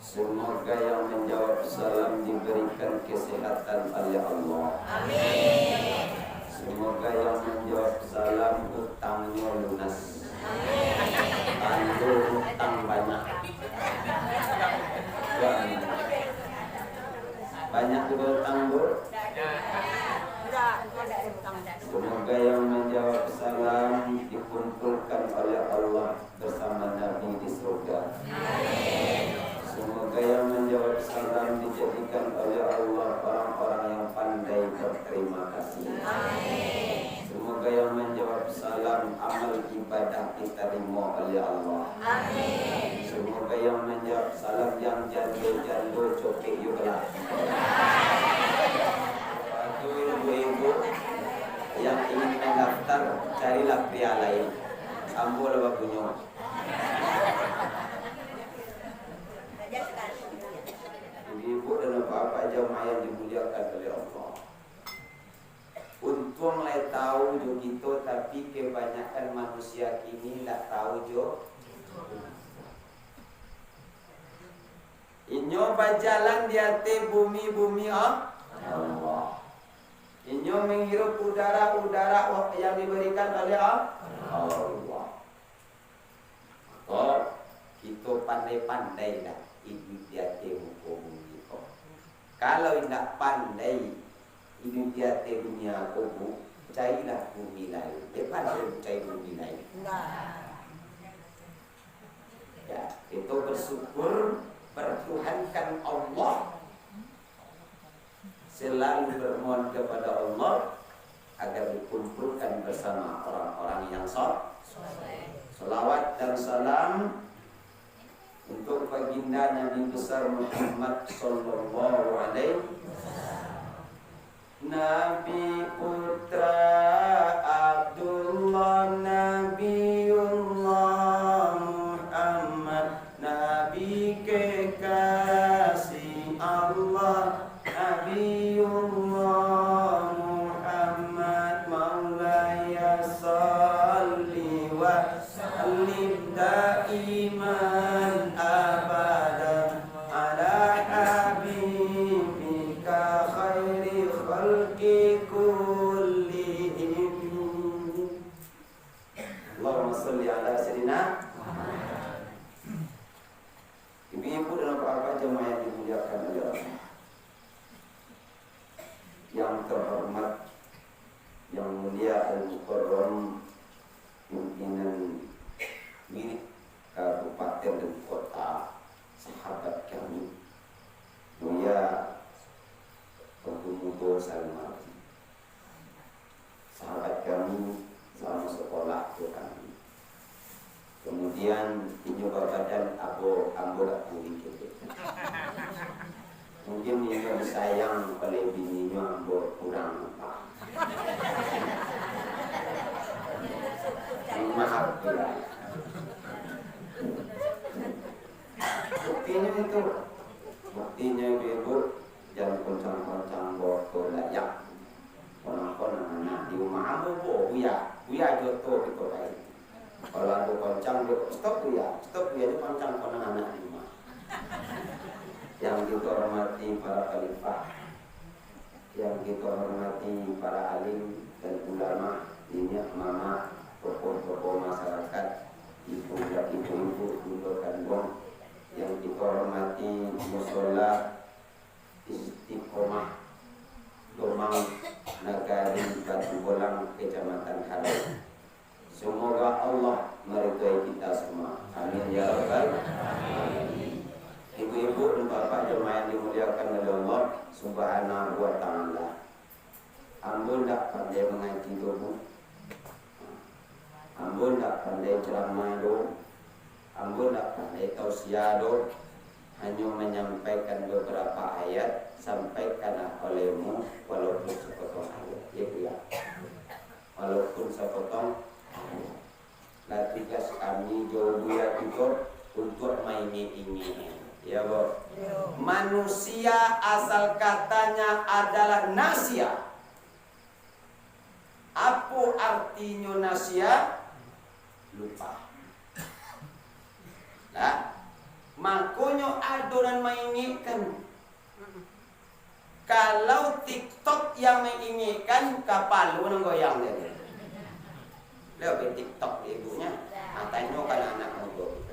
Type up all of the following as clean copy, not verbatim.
Semoga yang menjawab salam diberikan kesehatan oleh Allah. Amin. Semoga yang menjawab salam utangnya lunas. Tangguh utang banyak. Banyak juga utang, Bu. Semoga yang menjawab salam dikumpulkan oleh Allah bersama Nabi di surga. Semoga yang menjawab salam dijadikan oleh Allah orang-orang yang pandai berterima kasih. Semoga yang menjawab salam amal ibadah diterima oleh Allah. Semoga yang menjawab salam yang janda-janda cokek juga. Bagi ibu-ibu yang ingin mendaftar, carilah pria lain. Ambo lebih punya. Ibu dan bapak jemaah yang dimuliakan oleh Allah. Untung lai tahu jo gitu, tapi kebanyakan manusia kini tak tahu jo. Inyo berjalan di atas bumi Allah. Inyo menghirup udara yang diberikan oleh Allah. Oh, kita pandai-pandai dah hidup di atas hukum kita. Kalau tidak pandai hidup di atas dunia kubur, carilah bumi lain. Pandai cari bumi lain. Ya, itu bersyukur, bertuhankan Allah, selalu bermohon kepada Allah agar dikumpulkan bersama orang-orang yang saleh. Salawat dan salam untuk baginda Nabi besar Muhammad sallallahu alaihi wasallam. Nabi putra Abdullah, Nabiullah Muhammad, Nabi kekasih Allah, Nabiullah Muhammad, Maulaya salli wa sallim daiman abadan ala habibika khairi khalqi kullihim. Allahumma salli ala sayyidina ibu-ibu dan bapak jemaah yang dimuliakan oleh Allah. Yang terhormat, yang mulia Al-Mukarram, pimpinan milik kabupaten dan kota, sahabat kami Buya Pengumudo Salmati, sahabat kami sama sekolah kami. Kemudian inyo badan ambo tak pulih gitu. Mungkin inyo disayang oleh bininya ambo kurang apa. Maaf ya. Buktinya ibu jangan koncang-koncang boko layak. Konon-konon anak di rumah ambo buya joto di kota ini. Kalau ada koncang, stop buya itu koncang konon anak di rumah. Yang kita hormati para khalifah, yang kita hormati para alim dan ulama, ini mama, tokoh-tokoh masyarakat, ibu-ibu, untuk kandung, yang kita hormati musola Istiqomah Domang Nagari Batu Bolang Kecamatan Halau. Semoga Allah meridhai kita semua. Amin ya rabbal alamin. Ibu-ibu dan bapak jemaah yang dimuliakan oleh Allah Subhanahu wa taala. Ambo ndak pandai mengaji dulu. Ambo ndak pandai ceramah dulu. Ambo ndak pandai tausiah dulu. Hanya menyampaikan beberapa ayat, sampaikanlah olehmu walaupun sepotong ayat. Ya Bu ya. Walaupun sepotong ayat. Nah, tugas kami jauh buya juga untuk maini ini. Ya Bu. Manusia asal katanya adalah nasia. Apa Apa artinya nasia? Lupa. Nah, makanya adonan menginginkan. Kalau TikTok yang menginginkan, kapal lu goyang dia. Lihat TikTok ibunya, tanya kan anak ngobrol.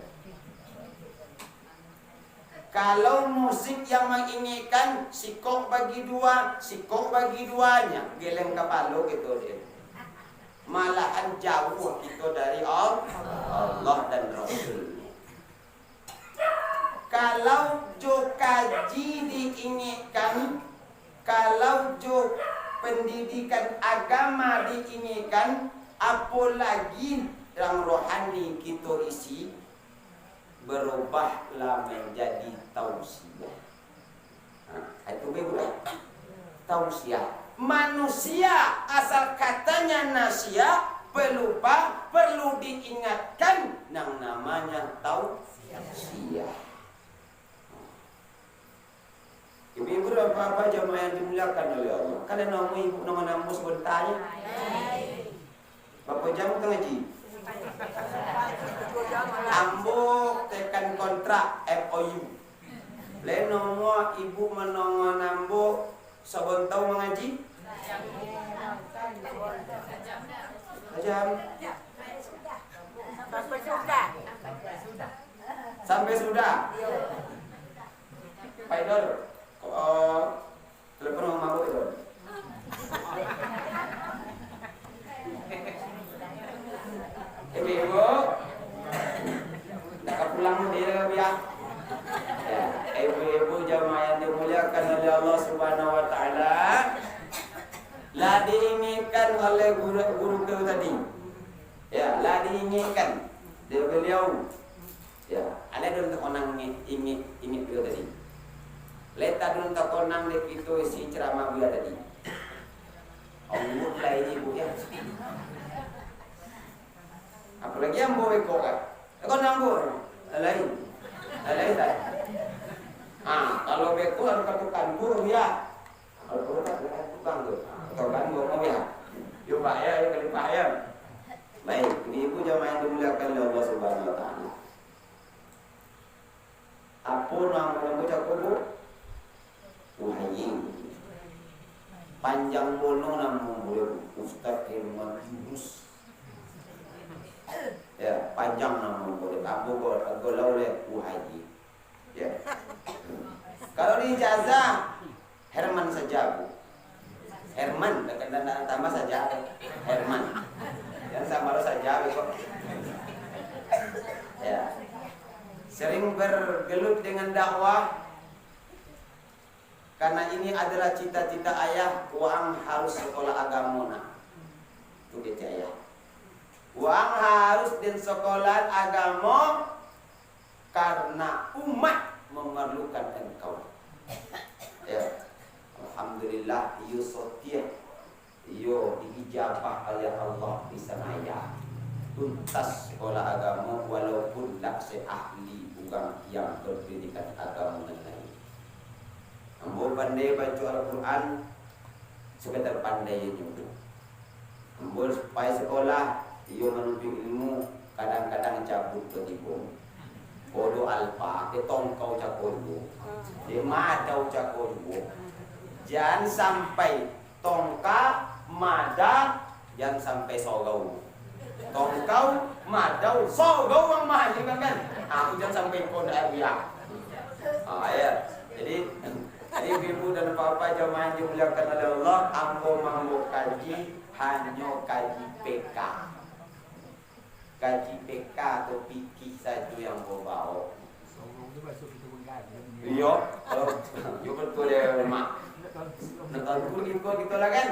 Kalau musik yang menginginkan, sikok bagi duanya, geleng kepala gitu dia. Malahan jauh kita dari Allah dan Rasul. Kalau jo kaji diinginkan, kalau jo pendidikan agama diinginkan, apalagi yang rohani kita isi, berubahlah menjadi tausiah. Nah, itu betul. Tausiah. Manusia asal katanya nasia, pelupa, perlu diingatkan yang namanya tausiah. Ibu-ibu apa-apa jamaah yang dimuliakan oleh Allah. Kalian nama ibu nama nambus bertanya. Bapak jam ngaji. Ambo tekan kontrak MOU. Lenomo ibu menongo nambo sabon tau mengaji. Jam. Sampai sudah. Pak Idol, telepon sama aku itu. Ibu, nak pulang dia ya. Ibu-ibu jamaah yang dimuliakan oleh Allah Subhanahu Wa Taala, lah diinginkan oleh guru kita tadi. Ya, lah diinginkan dari beliau. Ya, ada dulu orang ingin itu tadi. Leta dulu tak konang dek itu isi ceramah dia tadi. Allah lah ini ibu ya. Apalagi yang boleh kok kan? Kau nambur, lain tak. Kalau beku harus katukan guru ya. Kalau guru tak tukang tu. Katukan guru mau ya. Yo pak ya, yo kali pak ya. Baik, ini ibu jamaah yang dimuliakan oleh Allah Subhanahu Wa Taala. Apa nama baca kubu? Wahyu. Panjang bono nama boleh Ustaz Irman Yunus. Ya, panjang nama boleh. Abu Golau le Wahyu. Ya. Kalau di ijazah Herman saja Bu. Herman dekat tambah saja Herman. Yang sama saja kok. Ya. Sering bergelut dengan dakwah karena ini adalah cita-cita ayah, uang harus sekolah agama. Itu dia ayah. Uang harus di sekolah agama karena umat memerlukan engkau. Ya. Alhamdulillah iyo sotia. Iyo diijabah oleh Allah di sana ya. Tuntas sekolah agama walaupun tak seahli bukan yang berpendidikan agama dan lain. Ambo pandai baca Al-Quran sekedar pandai juga. Ambo supaya sekolah iyo menuju ilmu kadang-kadang cabut ke tibu. Kodo alfa, ketong kau cakodo, demadau cakodo. Jangan sampai tongka mada, jangan sampai sogau. Tongkau madau sogau yang mahal kan? Aku jangan sampai kodo ya. Ya. Jadi ibu dan bapak jamaah yang dimuliakan oleh Allah, ambo mambo kaji hanya kaji PK. Kaji PK atau pikir saja yang bawa. Iya, yo betul ya mak. Nonton kur gitu lah kan.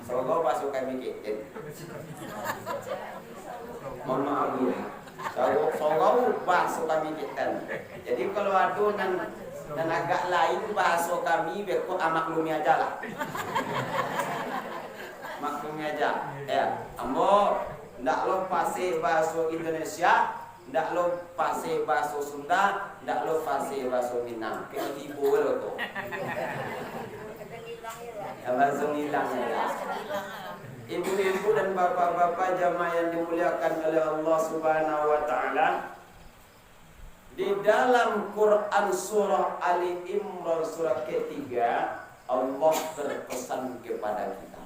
Sogau pasukan mikir. Mohon maaf ya. Sogau pasukan mikir. Jadi kalau ada dan agak lain bahasa kami berku maklumi aja lah. Maklumi aja. Ya, ambo ndak lo pase bahasa Indonesia, ndak lo pase bahasa Sunda, ndak lo pase bahasa Minang. Kayak tipu lo tuh. Ya bahasa hilang ya. Ibu-ibu dan bapak-bapak jamaah yang dimuliakan oleh Allah Subhanahu wa taala, di dalam Quran surah Ali Imran surah ketiga, Allah berpesan kepada kita.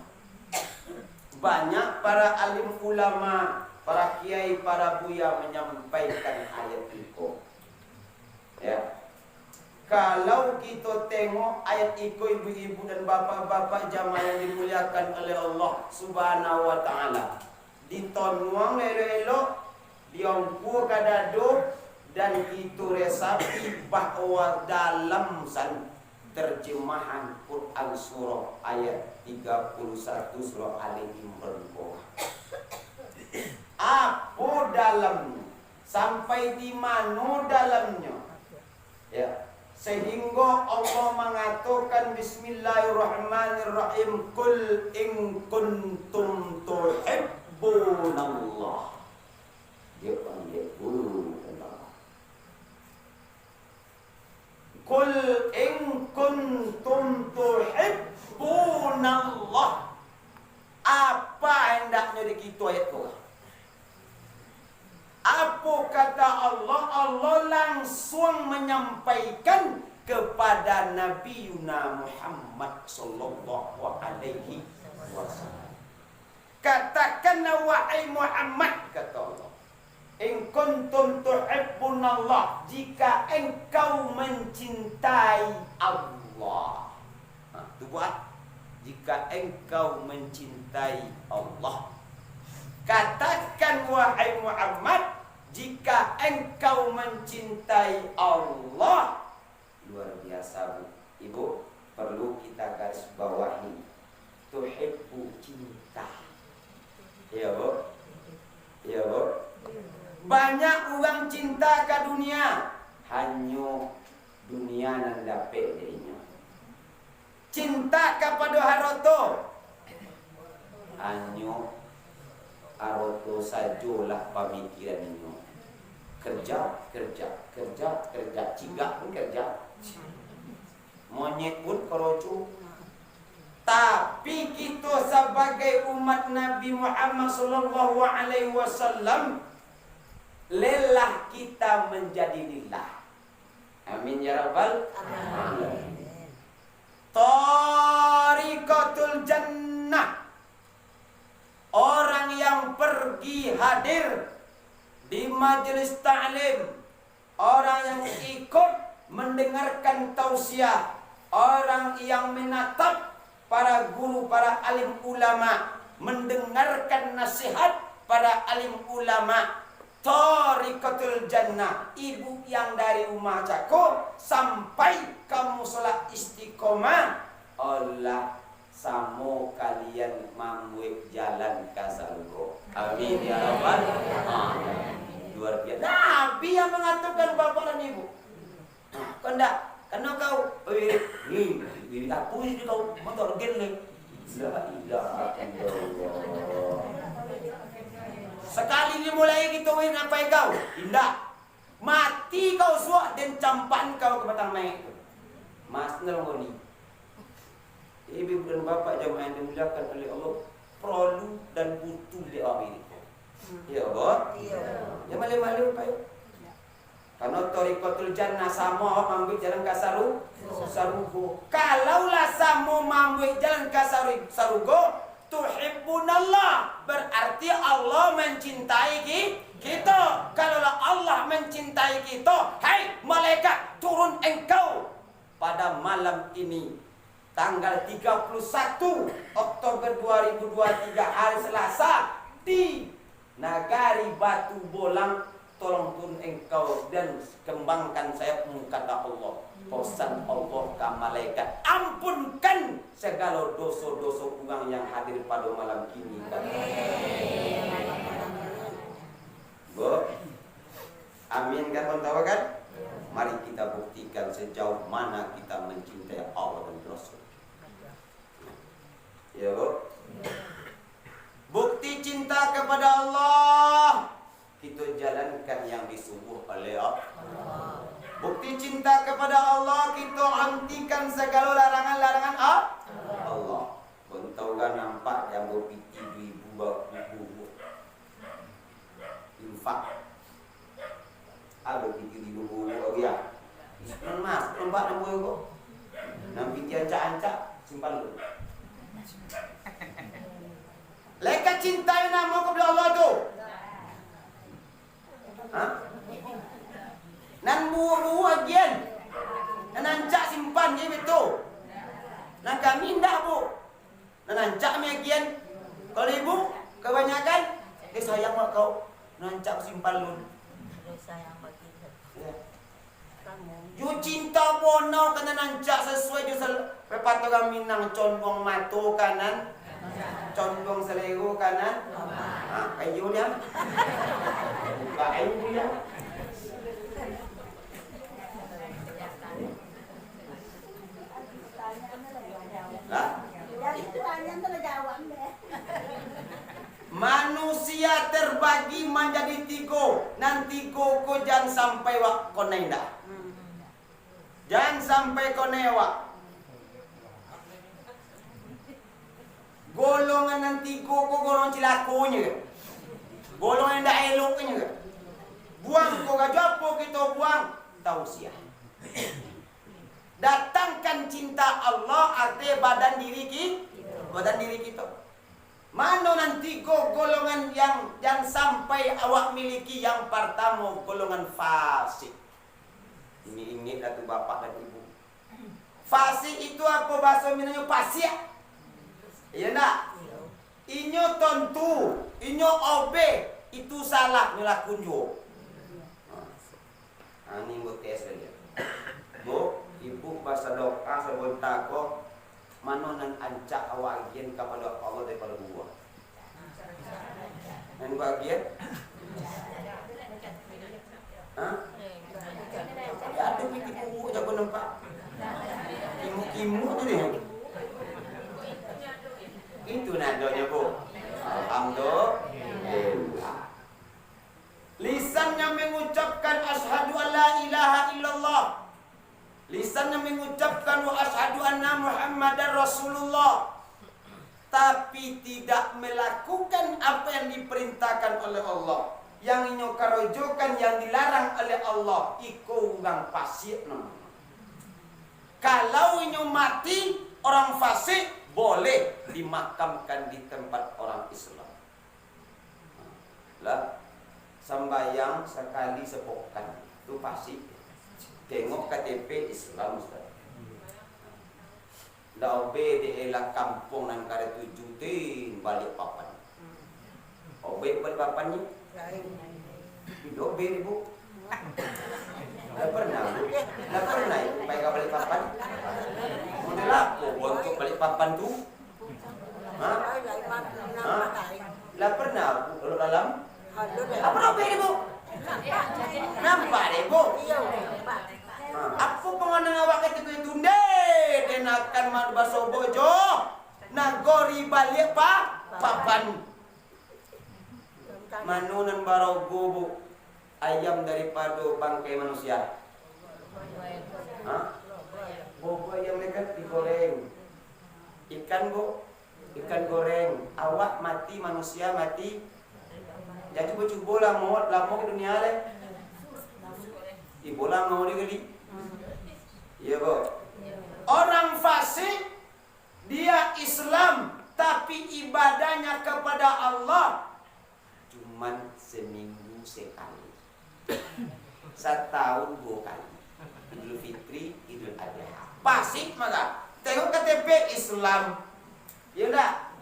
Banyak para alim ulama, para kiai, para buya menyampaikan ayat itu. Ya. Kalau kita tengok ayat itu, ibu-ibu dan bapak-bapak jamaah yang dimuliakan oleh Allah Subhanahu wa taala, ditonuang elok-elok, diompu kadado, dan itu resapi bahwa dalam terjemahan Quran surah ayat 31 surah Ali Imran apa dalamnya, sampai di mana dalamnya, ya, sehingga Allah mengatakan Bismillahirrahmanirrahim, Qul in kuntum tuhibbunallah. Dia panggil Allah. Qul in kuntum tuhibbunallah. Apa hendaknya di kita ayat itu? Apa kata Allah? Allah langsung menyampaikan kepada Nabi Muhammad sallallahu alaihi wasallam. Katakanlah wahai Muhammad, kata Allah, in kuntum tuhibbunallah, jika engkau mencintai Allah. Itu buat, jika engkau mencintai Allah. Katakan wahai Muhammad, jika engkau mencintai Allah. Luar biasa, Bu. Ibu, perlu kita garis bawahi. Tuhibbu, cinta. Iya, Bu? Iya, Bu? Banyak orang cinta ke dunia, hanya dunia nan dapat dirinya. Cinta kepada harta, hanya harta sajalah pemikiran ini. Kerja, cigak pun kerja, monyet pun kerocu. Tapi kita sebagai umat Nabi Muhammad sallallahu alaihi wasallam, lelah kita menjadi lillah. Amin ya rabbal alamin. Tariqatul jannah, orang yang pergi hadir di majelis ta'lim, orang yang ikut mendengarkan tausiah, orang yang menatap para guru, para alim ulama, mendengarkan nasihat para alim ulama. Tariqatul jannah, ibu yang dari rumah Cako sampai kamu sholat istiqomah, Allah samo kalian mamwe jalan ke surga. Amin ya rabbal alamin. Luar biasa. Nabi yang mengatakan bapak dan ibu. Kau enggak, karena kau aku ini kau motor gele. La ilaha illallah. Sekali dimulai kita win apa kau? Indah. Mati kau suak dan campan kau ke batang mayat itu. Mas Nelmoni. Ibu dan bapak jamaah yang dimuliakan oleh Allah, perlu dan butuh di awal ini. Ya Allah. Ya malu-malu Pak. Karena tariqatul jannah sama mambu jalan ke sarugo. Kalaulah sama mambu jalan ke sarugo, tuhibbunallah, berarti Allah mencintai kita. Kalaulah Allah mencintai kita, hai malaikat, turun engkau pada malam ini, tanggal 31 Oktober 2023 hari Selasa, di Nagari Batu Bolang. Tolong turun engkau dan kembangkan sayapmu, kata Allah. Pesan Allah ke malaikat, ampunkan segala dosa-dosa orang yang hadir pada malam ini, kata Bu. Amin kan tahu kan? Mari kita buktikan sejauh mana kita mencintai Allah dan Rasul. Ya Bu. Bukti cinta kepada Allah, kita jalankan yang disuruh oleh Allah. Bukti cinta kepada Allah, kita hentikan segala larangan-larangan Allah. Bentuk kan nampak yang berpiti ibu infak ada pikir di buku dia mas nampak nama kok nampi dia ancak simpan dulu lekat cinta yang nama kepada Allah tu nan buah agian nan ancak simpan dia betul nan kami indah bu nan ancak mi agian kalau ibu kebanyakan dia sayang mak kau nan ancak simpan lu sayang bagi ya. kamu. Ju cinta bonau kena nancak sesuai ju pepatah Minang condong matu kanan, condong selero kanan. Kayu dia. Kayu dia. Lah. Manusia terbagi menjadi tiga. Nanti koko jangan sampai wak konenda. Jangan sampai konewa. Golongan nanti koko golongan cilakunya. Golongan ndak eloknya. Buang kok gajapo kita buang tausiah. Datangkan cinta Allah arti badan diri kita. Mana nanti kok golongan yang sampai awak miliki yang pertama golongan fasik. Ini ingin datu bapak dan ibu. Fasik itu apa bahasa Minangnya pasir. Iya enggak? Inyo tentu, inyo obe itu salah nyelakun jo. Ini buat tes saja. Bu, ibu bahasa doa sebentar kok. Mana nan ancak awak agian kepada Allah daripada buah. Nan bagian? Ya ada pikir buah jago nampak. Kimu tu ni. Itu nadanya bu. Alhamdulillah. Lisannya mengucapkan asyhadu an la ilaha illallah. Lisannya mengucapkan wa asyhadu anna Muhammadar Rasulullah, tapi tidak melakukan apa yang diperintahkan oleh Allah, yang inyo karojokan yang dilarang oleh Allah, iko urang fasik namanya. Kalau inyo mati orang fasik boleh dimakamkan di tempat orang Islam. Lah sembahyang sekali sepekan itu fasik. Tengok KTP Islam Ustaz. Dah obe di elak kampung nan kare 7 tin balik papan. Obe balik papan ni? Hidup obe ni bu. Dah pernah bu. Dah pernah baik balik papan. Mudah lah untuk balik papan tu. Lah pernah bu dalam? Apa obe ni bu? Nampak deh bu. Aku pengenang awak ketika itu den akan madrasah bojo nagori balik papan manunan barogo bu ayam daripada bangkai manusia. Bobo ayam mereka digoreng. Ikan bu, ikan goreng. Awak mati, manusia mati. Jadi coba lah mau ke dunia le. Ibola mau digeli. Iya bu. Orang fasik dia Islam tapi ibadahnya kepada Allah cuman seminggu sekali. Setahun 2 kali. Idul Fitri, Idul Adha. Fasik maka. Tengok KTP Islam. Ya enggak?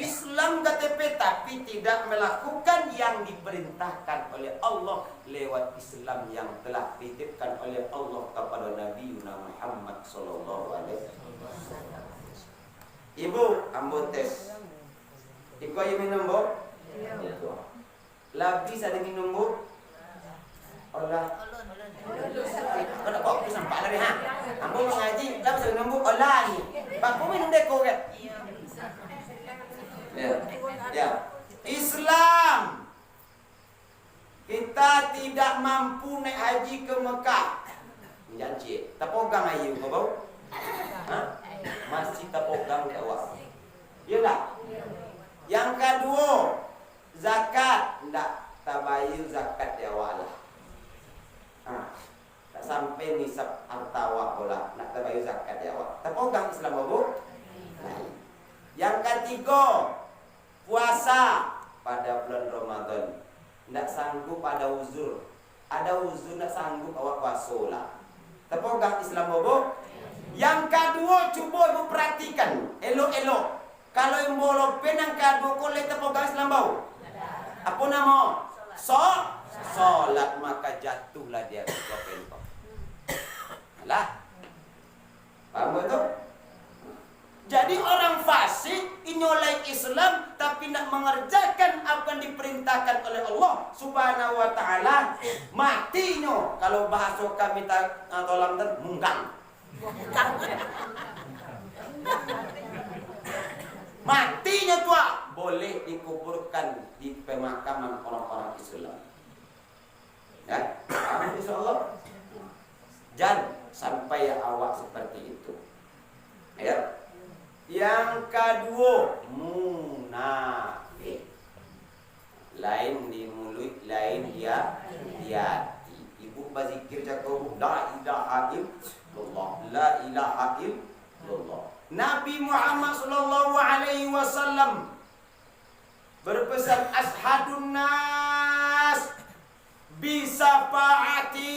Islam KTP tapi tidak melakukan yang diperintahkan oleh Allah lewat Islam yang telah dititipkan oleh Allah kepada Nabi Muhammad sallallahu alaihi wasallam. Ibu, ambo tes. Iko ayo minum bu? Iya. Labi sada minum bu? Olah. Kalau kok bisa sampai lagi ha? Ambo mengaji, labi sada minum bu? Olah ni. Bangku minum deko kan? Ya. Islam kita tidak mampu naik haji ke Mekah. Janji, tapogang ayu kau bau? Masih tapogang awak. Ya tak? Yang kedua, zakat ndak tabayun zakat dia wala. Tak sampai nisab harta awak bola nak tabayun zakat dia awak. Terpegang Islam apa? Yang ketiga, puasa pada bulan Ramadan. Ndak sanggup pada uzur. Ada uzur ndak sanggup awak puasa lah. Terpegang Islam apa? Yang kedua, cuba ibu perhatikan elok-elok. Kalau yang boleh penang kedua boleh terpegang Islam bau. Apa nama? Solat, maka jatuhlah dia ke penang. Alah. Paham betul? Jadi orang fasik inyolai Islam tapi nak mengerjakan apa yang diperintahkan oleh Allah Subhanahu wa taala, matinya kalau bahasa kami tolong dan munggang. Matinya tua boleh dikuburkan di pemakaman orang-orang Islam. Ya, insyaallah. Jangan sampai awak seperti itu. Ya. Yang kedua, munafik. Lain di mulut, lain dia di hati. Ibu berzikir cakap la ilaha illallah, la ilaha illallah. Nabi Muhammad sallallahu alaihi wasallam berpesan, ashadun nas bisafaati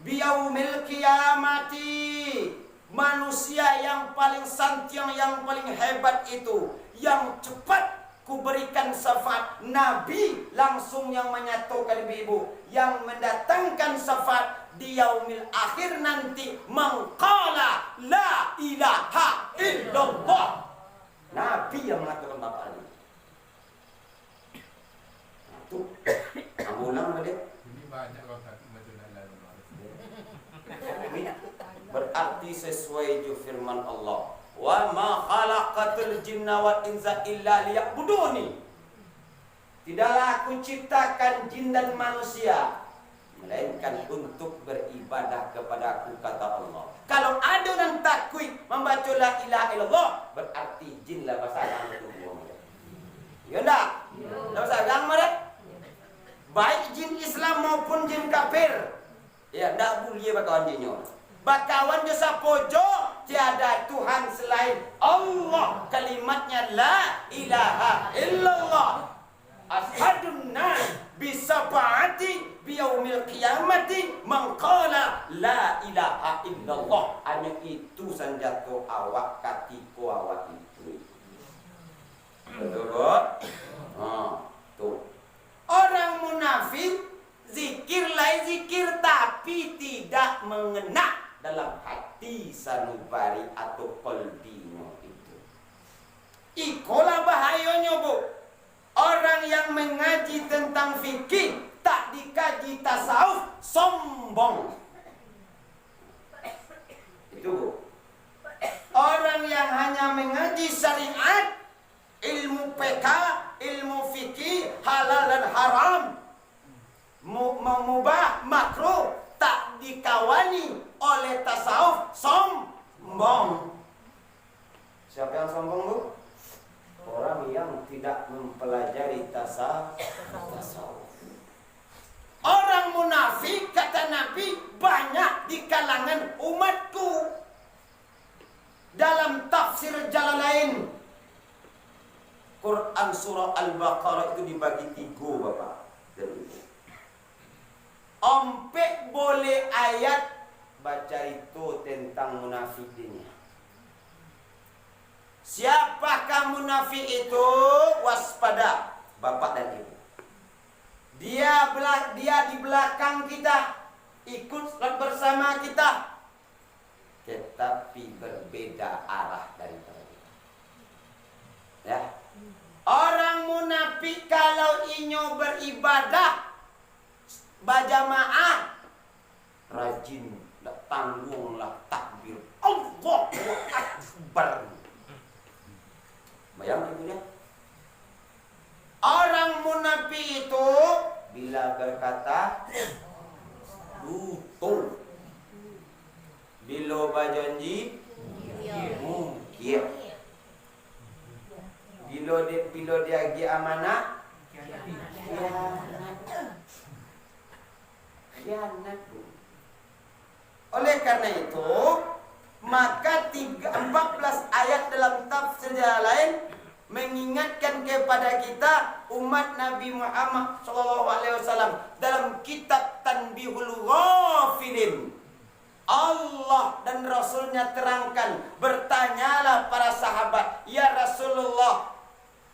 biyaumil qiyamati. Manusia yang paling santiang, yang paling hebat itu yang cepat kuberikan syafaat. Nabi langsung yang menyatukan ibu, yang mendatangkan syafaat di yaumil akhir nanti, mengqala la ilaha illallah. Nabi yang mengatakan bapak ini. Itu kamu ulang balik. Ini banyak orang tak macam lain. Berarti sesuai ju firman Allah, wa ma khalaqatul jinna wal insa illa liya'buduni. Tidaklah aku ciptakan jin dan manusia melainkan untuk beribadah kepada aku, kata Allah. Kalau ada orang takut membaca la ilaha illallah, berarti jin lah pasangan itu semua. Ya enggak? Lah pasangan mereka. Baik jin Islam maupun jin kafir. Ya, enggak boleh bakawan jinnya. Bakawan jasa pojo, tiada Tuhan selain Allah. Kalimatnya la ilaha illallah. Ashadun nas bisafaati biyaumil qiyamati man qala la ilaha illallah. Hanya itu senjata awak ketika awak itu. Betul? Tuh. Orang munafik zikir lai zikir tapi tidak mengena dalam hati sanubari atau kolbinya itu. Ikolah bahayanya, Bu. Orang yang mengaji tentang fikih tak dikaji tasawuf, sombong. Itu, Bu. Orang yang hanya mengaji syariat, ilmu PK, ilmu fikih, halal dan haram, mubah, makruh, tak dikawani oleh tasawuf, sombong. Siapa yang sombong, Bu? Orang yang tidak mempelajari tasawuf. Orang munafik, kata Nabi, banyak di kalangan umatku. Dalam tafsir Jalalain, Quran surah Al-Baqarah itu dibagi 3, Bapak dan Ibu. Ompek boleh ayat baca itu tentang munafik ini. Siapakah munafik itu? Waspada, Bapak dan Ibu. Dia di belakang kita, ikut bersama kita, tetapi berbeda arah daripada kita. Ya. Orang munafik kalau inyo beribadah berjamaah rajin, tanggunglah takbir Allahu Akbar. Bayang ibunya. Orang munafik itu bila berkata betul, bila berjanji mungkir, bila Bila dia gi amanah, khianat. Oleh karena itu, maka 14 ayat dalam tafsir yang lain mengingatkan kepada kita umat Nabi Muhammad SAW dalam kitab Tanbihul Ghafilin. Allah dan Rasulnya terangkan, bertanyalah para sahabat, ya Rasulullah,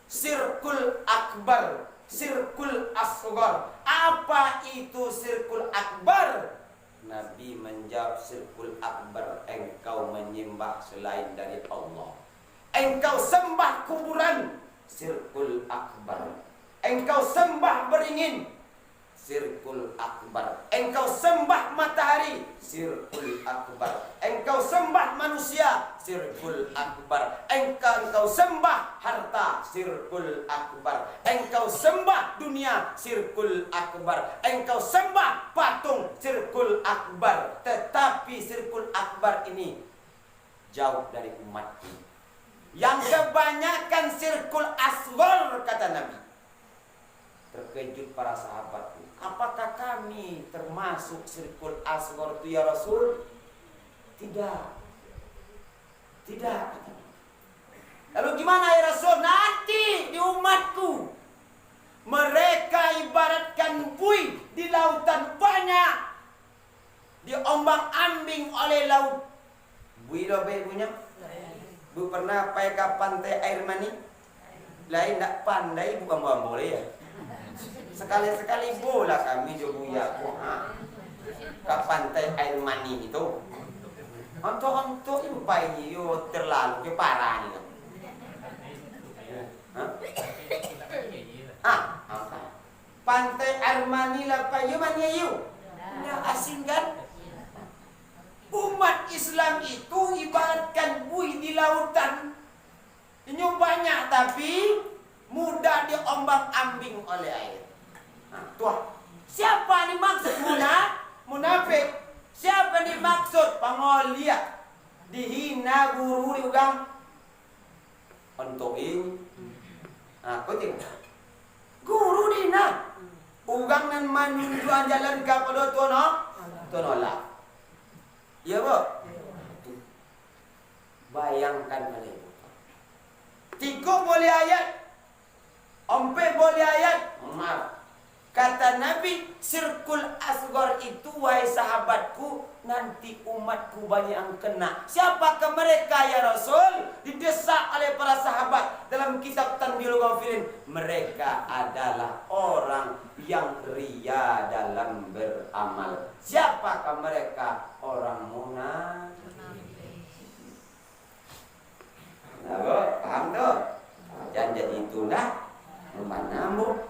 sirkul akbar, sirkul asghar, apa itu sirkul akbar? Nabi menjawab, sirkul akbar, engkau menyembah selain dari Allah, engkau sembah kuburan, sirkul akbar, engkau sembah beringin, sirkul akbar, engkau sembah matahari, sirkul akbar, engkau sembah manusia, sirkul akbar, engkau sembah harta, sirkul akbar, engkau sembah dunia, sirkul akbar, engkau sembah patung, sirkul akbar. Tetapi sirkul akbar ini jauh dari umatku. Yang kebanyakan sirkul asghar, kata Nabi. Terkejut para sahabatku, apakah kami termasuk sirkul asghar itu ya Rasul? Tidak. Lalu gimana ya Rasul? Nanti di umatku mereka ibaratkan buih di lautan banyak, diombang-ambing oleh laut. Buih loh ibunya. Bu pernah pergi ke pantai air mani? Lain tak pandai bukan boleh ya. Sekali-sekali bola kami jobuya ke pantai air mani itu. Untuk ibu bayi yo terlalu ke parah ni. Pantai air mani lah payu mani you. Dah asing kan? Umat Islam itu ibaratkan buih di lautan. Ini banyak tapi mudah diombang-ambing oleh air. Tuh, siapa dimaksud munafik? Siapa dimaksud pengolia? Dihina guru diugang. Untuk ini, aku tidak. Guru dihina. Ugang dan menunjukkan jalan kepada Tuhan Allah. Ya bu, bayangkan kali itu. 3 boleh ayat, 4 boleh ayat. Maaf. Kata Nabi, sirkul asghar itu, wahai sahabatku, nanti umatku banyak yang kena. Siapakah mereka ya Rasul? Didesak oleh para sahabat dalam kitab Tanbihul Ghafilin. Mereka adalah orang yang ria dalam beramal. Siapakah mereka? Orang munafik. Nah, bu, paham tuh? Jangan jadi itulah memanamu.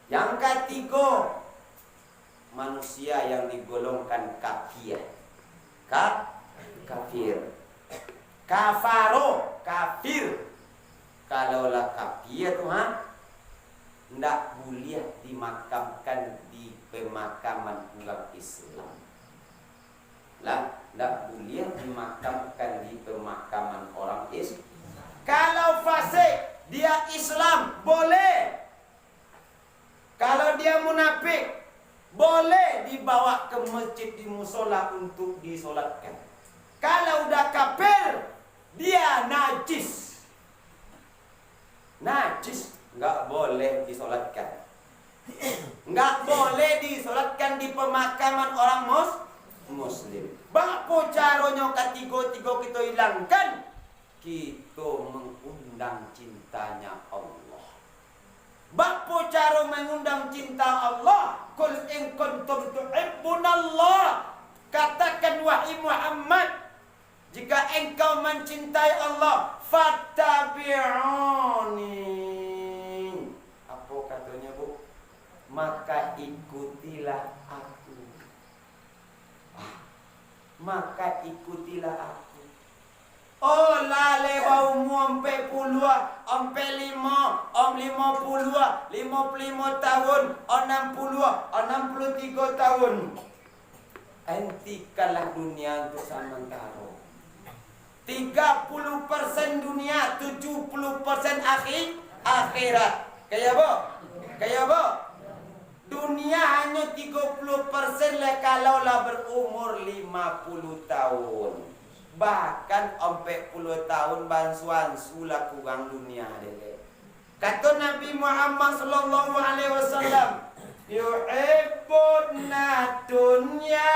Yang ketiga, manusia yang digolongkan kafir. Kafir. Kafaro, kafir. Kalaulah kafir tuh, ndak boleh dimakamkan di pemakaman umat Islam. Lah, ndak boleh dimakamkan di pemakaman orang Islam. Kalau fasik, dia Islam, boleh. Kalau dia munafik, boleh dibawa ke masjid di musola untuk disolatkan. Kalau udah kafir, dia najis. Najis, nggak boleh disolatkan. Nggak boleh disolatkan di pemakaman orang muslim. Bapa caranya ketiga-tiga kita hilangkan? Kita mengundang cintanya Allah. Bapa cara mengundang cinta Allah? Qul in kuntum tuhibbunallah, katakan wahai Muhammad, jika engkau mencintai Allah, fattabi'uni. Apa katanya bu? Maka ikutilah aku. Maka ikutilah aku. Oh lale bau ompe puluh, ompe 5, om 50, 55 tahun, 60, 63 tahun. Hentikanlah dunia untuk sementara. 30% dunia, 70% akhirat. Kayak apa? Dunia hanya 30% lah kalau lah berumur 50 tahun. Bahkan 40 tahun bansuan sulah kurang dunia deh. Kata Nabi Muhammad sallallahu alaihi wasallam, yuhibbuna dunya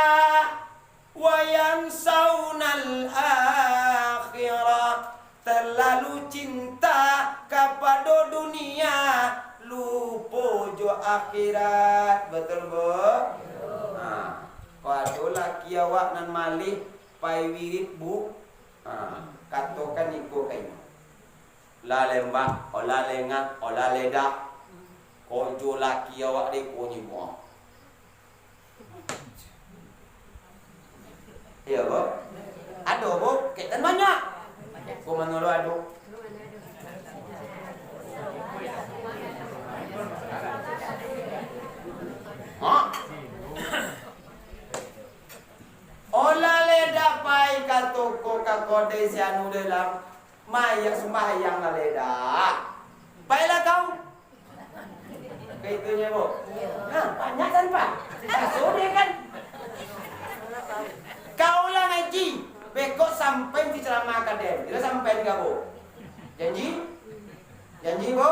wa yansaunal akhirah. Terlalu cinta kepada dunia, lupa jo akhirat. Betul bu? Kalau laki awak nan malih pai wirid bu, katakan iko kain. La lembak, ola lengat, ola ledak. Kojo laki awak dek konyi buah. Iya bu? Ada bu? Kita banyak. Kau mana lo ada? Ola ledak pai katoko kakode sianu dalam maya sembahyang la ledak. Baiklah kau. Kaitunya bu. Nah, banyak kan pak? Sore kan? Kau lah ngaji. Bekok sampai di ceramah akadem. Tidak sampai enggak bu? Janji? Janji bu?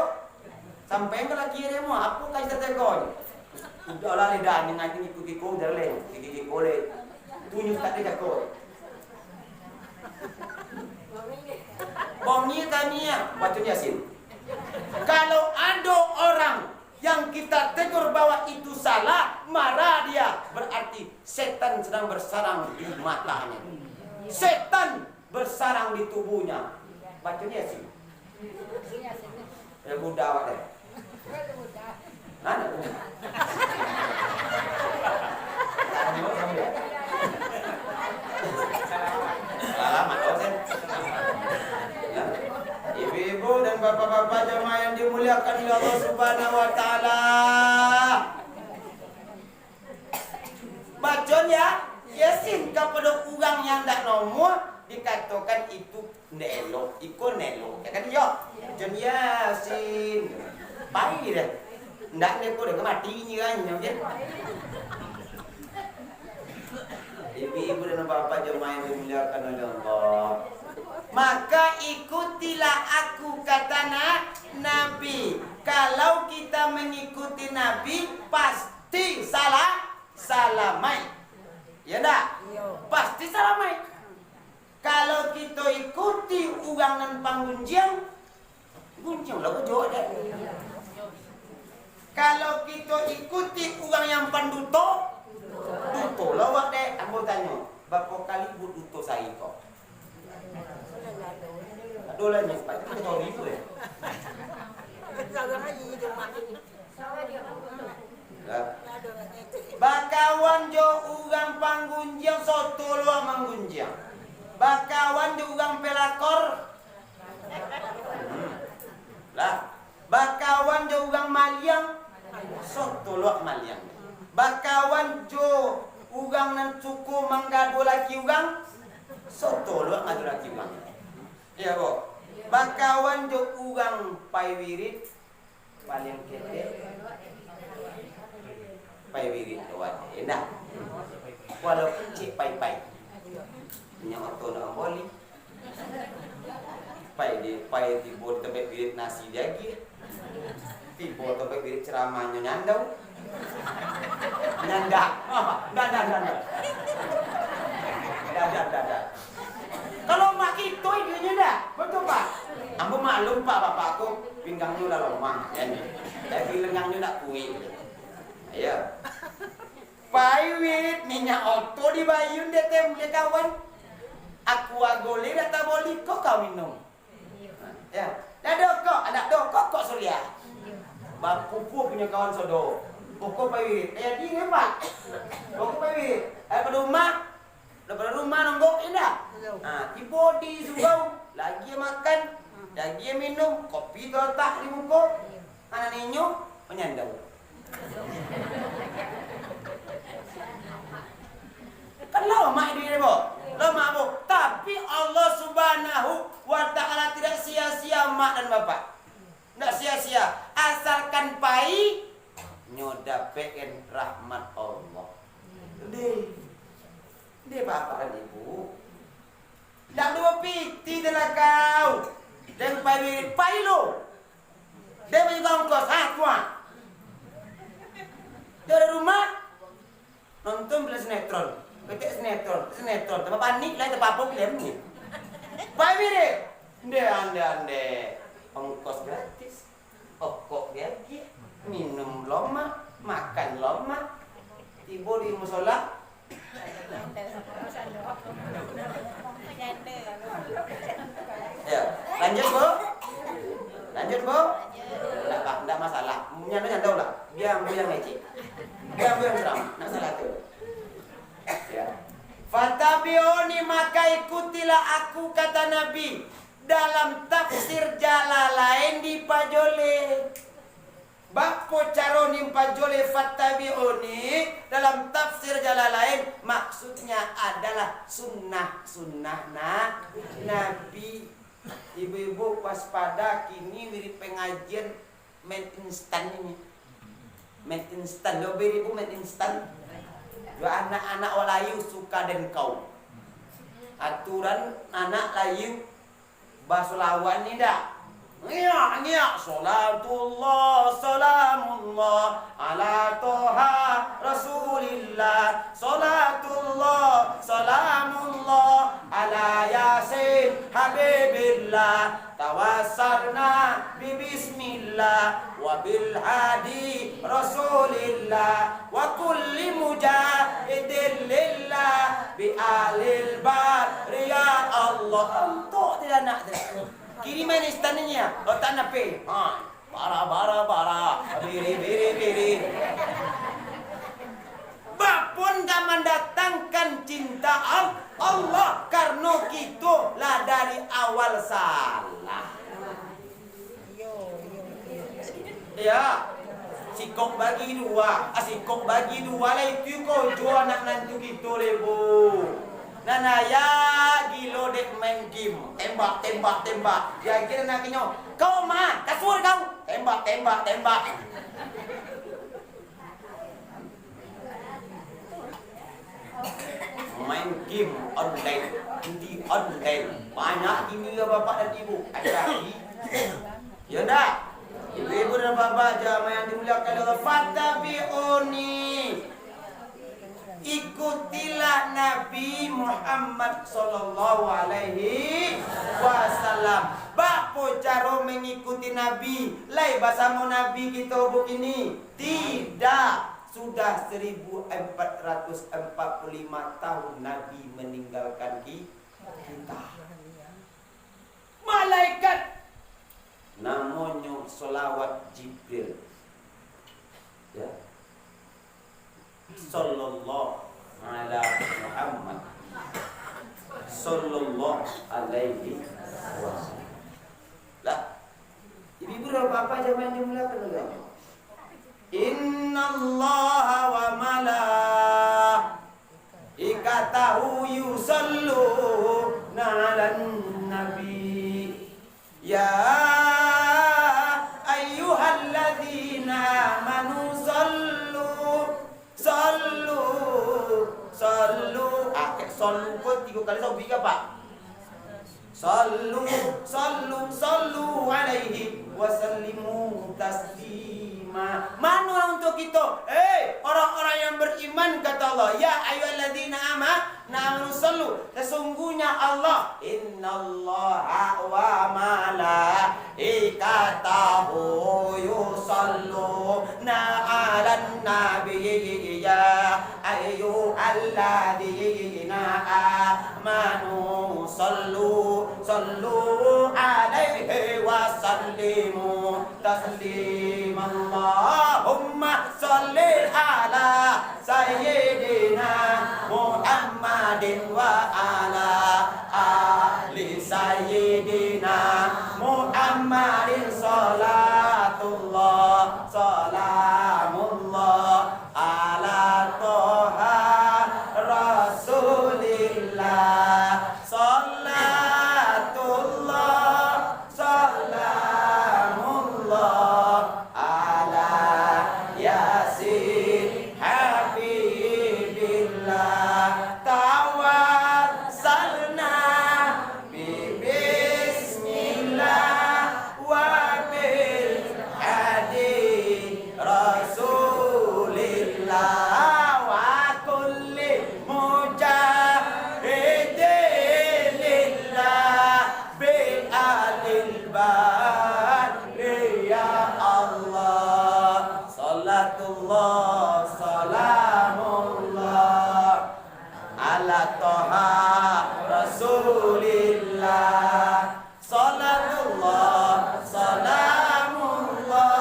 Sampai ke laki dia mu? Apa kau cerita kau? Udahlah lidah ni ngaji ikuti kau derle, ikuti kau le. Tunjuk tak dia kau. Bongi tania baca Yasin. Kalau ada orang yang kita tegur bahwa itu salah, marah dia, berarti setan sedang bersarang di matanya. Setan bersarang di tubuhnya. Bacanya sih. Ya budak awak deh. Mana budak? Selamat dosen. Ibu-ibu dan bapak-bapak jemaah yang dimuliakan oleh Allah Subhanahu wa taala. Bacanya Yasin kepada orang yang tak nomor dikatakan itu nelok, ikut nelok. Ya kan dia? Jan Yasin. Baik dia. Ndak neko dah matinya kan dia. Ibu-ibu dan bapak jemaah yang dimuliakan oleh Allah. Maka ikutilah aku kata Nabi. Kalau kita mengikuti Nabi pasti salamai. Ya dah? Pasti salamai. Kalau kita ikuti orang nan panggunjiang, gunjiang lah jawab dah. Kalau kita ikuti orang yang panduto, duto lawak deh. Aku tanya, berapa kali buat duto saya kau? Aduh lah ni, sebab kita tahu ribu eh. Bakawan jo urang panggunjiang soto luar manggunjiang. Bakawan jo urang pelakor. Lah, bakawan jo urang maliang soto luar maliang. Bakawan jo urang nan suku manggado laki urang soto luar ngado laki urang. Ya bu. Bakawan jo urang pai wirid paling kete. Pai wirid doan enak. Walaupun cik pai-pai. Nya oto nak boli. Pai di bot tempat wirid nasi lagi. Tiba tempat wirid ceramahnya nyandau. Nyanda. Dah. Kalau mak itu idenya dah. Betul pak? Ambo maklum pak bapakku pinggangnya udah lemah kan. Jadi lengannya nak kuih. Ayo. Pai wirid minyak oto di bayun dia tempe kawan. Aku agole data boli kok kau minum. Ya. Ada kok surya. Bapupu punya kawan sodo. Pokok pai wirid. Di ni pak. Pokok pai wirid. Pada rumah nonggok indah. Tiba di surau lagi makan, lagi minum, kopi terletak di muka. Anak ninyo menyandau. Kan lama ini bu, lama bu. Tapi Allah Subhanahu teman Bapak. Nggak sia-sia. Asalkan baik, nyodapein rahmat Allah. Dia Bapak dan Ibu. Nggak dua piti adalah kau. Dan pai lo. Dia punya ongkos, tua. Dia ada rumah, nonton bila sinetron. Ketik sinetron. Tambah panik lah, tambah apa film ni. Pai dia. Ande. Ongkos gratis. Okok gaji. Minum lama, makan lama. Tiba di musola. Ya, lanjut Bu. Enggak masalah. Nyanda lah. Biar ngeci. Biar geram. Enggak salah tuh. Ya. Fatabiuni maka ikutilah aku kata Nabi dalam tafsir Jalalain di Pajole. Bakpo caronim Pajole fatabiuni dalam tafsir Jalalain maksudnya adalah sunnah Nabi. Ibu-ibu waspada kini wiri pengajian made instan ini. Made instan, lo ibu made instan. Dua anak-anak walayu suka dan kau. Aturan anak layu bahasa lawan ni dah. Ngiak salatullah salamullah ala toha rasulillah salatullah salamullah ala yasin habibillah tawassalna bismillah wa bil hadi rasulillah wa kulli mujahidin lillah bi alil bariyat Allah. Untuk tidak nak kiriman istananya, tak nak pay. Bara. Biri. Bapun tak mendatangkan cinta Allah karena kita lah dari awal salah. Ya, sikok bagi dua lah itu kau jual anak nantu kita lebu. Nana ya gilo dek main game tembak. Ya kira nakinya kau mah kasur kau tembak. Main game online banyak ini ya bapak dan ibu. Hati-hati. Ya ndak? Ibu dan bapak jamaah yang dimuliakan Allah fatabiuni. Ikutilah Nabi Muhammad sallallahu alaihi wasallam. Bapa cara mengikuti Nabi? Lai bersama Nabi kita begini? Tidak. Sudah 1445 tahun Nabi meninggalkan kita. Malaikat namanya selawat Jibril. Ya. Sallallahu ala Muhammad sallallahu alaihi wasallam. Lah, ibu dan bapak jangan dimuliakan Allah. Innallaha wa malaikatahu yusalluna 'alan nabi. Ya ayyuhalladzina amanu Sallu pun 3 kali sawi ke Pak? Sallu alaihi wa sallimu taslima. Mana untuk kita? Orang-orang yang beriman kata Allah, ya ayyuhalladzina amanu sallu. Sesungguhnya Allah, innallaha wa malaikatahu yusalluna 'alan nabi ya ayyuhalladzina amanu sallu alaihi wa sallimu taslima. Allahumma salli ala sayyidina Muhammadin wa ala ali sayyidina Muhammadin salatullah salamullah ala toha Salatullah salamullah ala toha rasulillah. Salatullah salamullah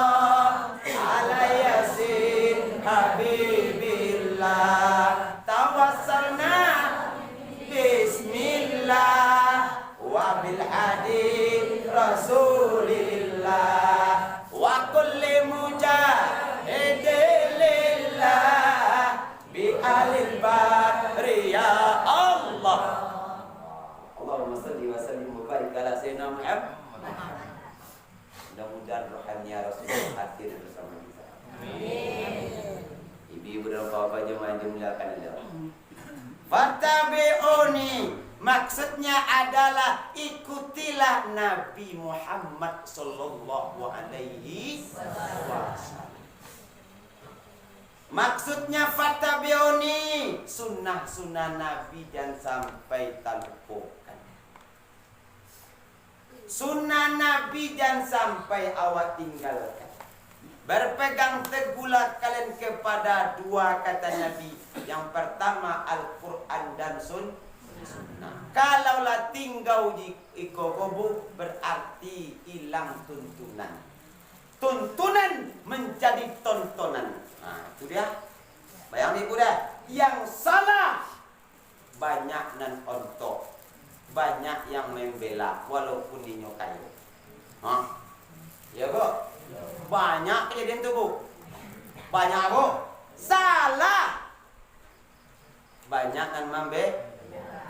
ala yasin habibillah. Tawassalna bismillah wa bil hadi rasulillah wa kulli mujahidin lillah bi alil badri ya Allah. Allahumma salli wa sallim wa barik ala sayyidina Muhammad. Mudah-mudahan rohani Rasulullah hadir bersama kita. Amin. Ibu-ibu dan bapak jemaah dimuliakan Allah. Fattabi'uni, maksudnya adalah ikutilah Nabi Muhammad sallallahu alaihi wasallam. Maksudnya fattabi'uni, sunnah-sunnah Nabi dan sampai terlupakan. Sunnah Nabi dan sampai awak tinggalkan. Berpegang teguhlah kalian kepada dua kata Nabi. Yang pertama Al-Quran dan Sunnah. Kalaulah tinggal di ikokobu berarti hilang tuntunan. Tuntunan menjadi tontonan. Nah itu dia. Bayang ibu dah. Yang salah banyak nan ontok, banyak yang membela walaupun dinyukai. Hah? Ya kok? Banyak kejadian tu bu. Banyak kok. Salah. Banyak kan membela.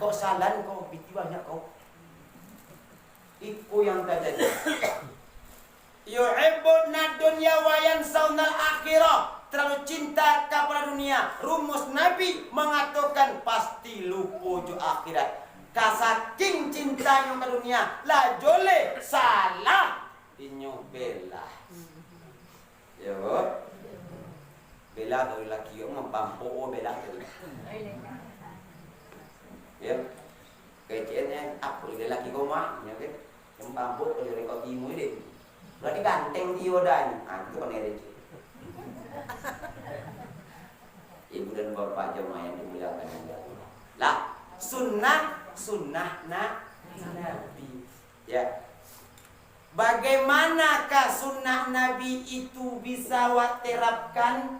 Kok salah kok? Biti banyak kok. Iku yang terjadi. Yuhibbuna dunya wa yansawnal akhirah. Terlalu cinta kepada dunia. Rumus Nabi mengatakan pasti lupa ju akhirat. Kasaking cinta yang ke dunia, la jole salah inyo bela. Ya, bela dari laki yo mempampo bela tu. Ya. Kecenya apa dia laki kau mah, ya kan? Mempampo dari kau timu ini. Berarti ganteng dia dan, itu kan ada. Ibu dan bapak jemaah yang dimuliakan Allah. Lah, sunnah Nabi. Ya. Bagaimanakah sunnah Nabi itu bisa awak terapkan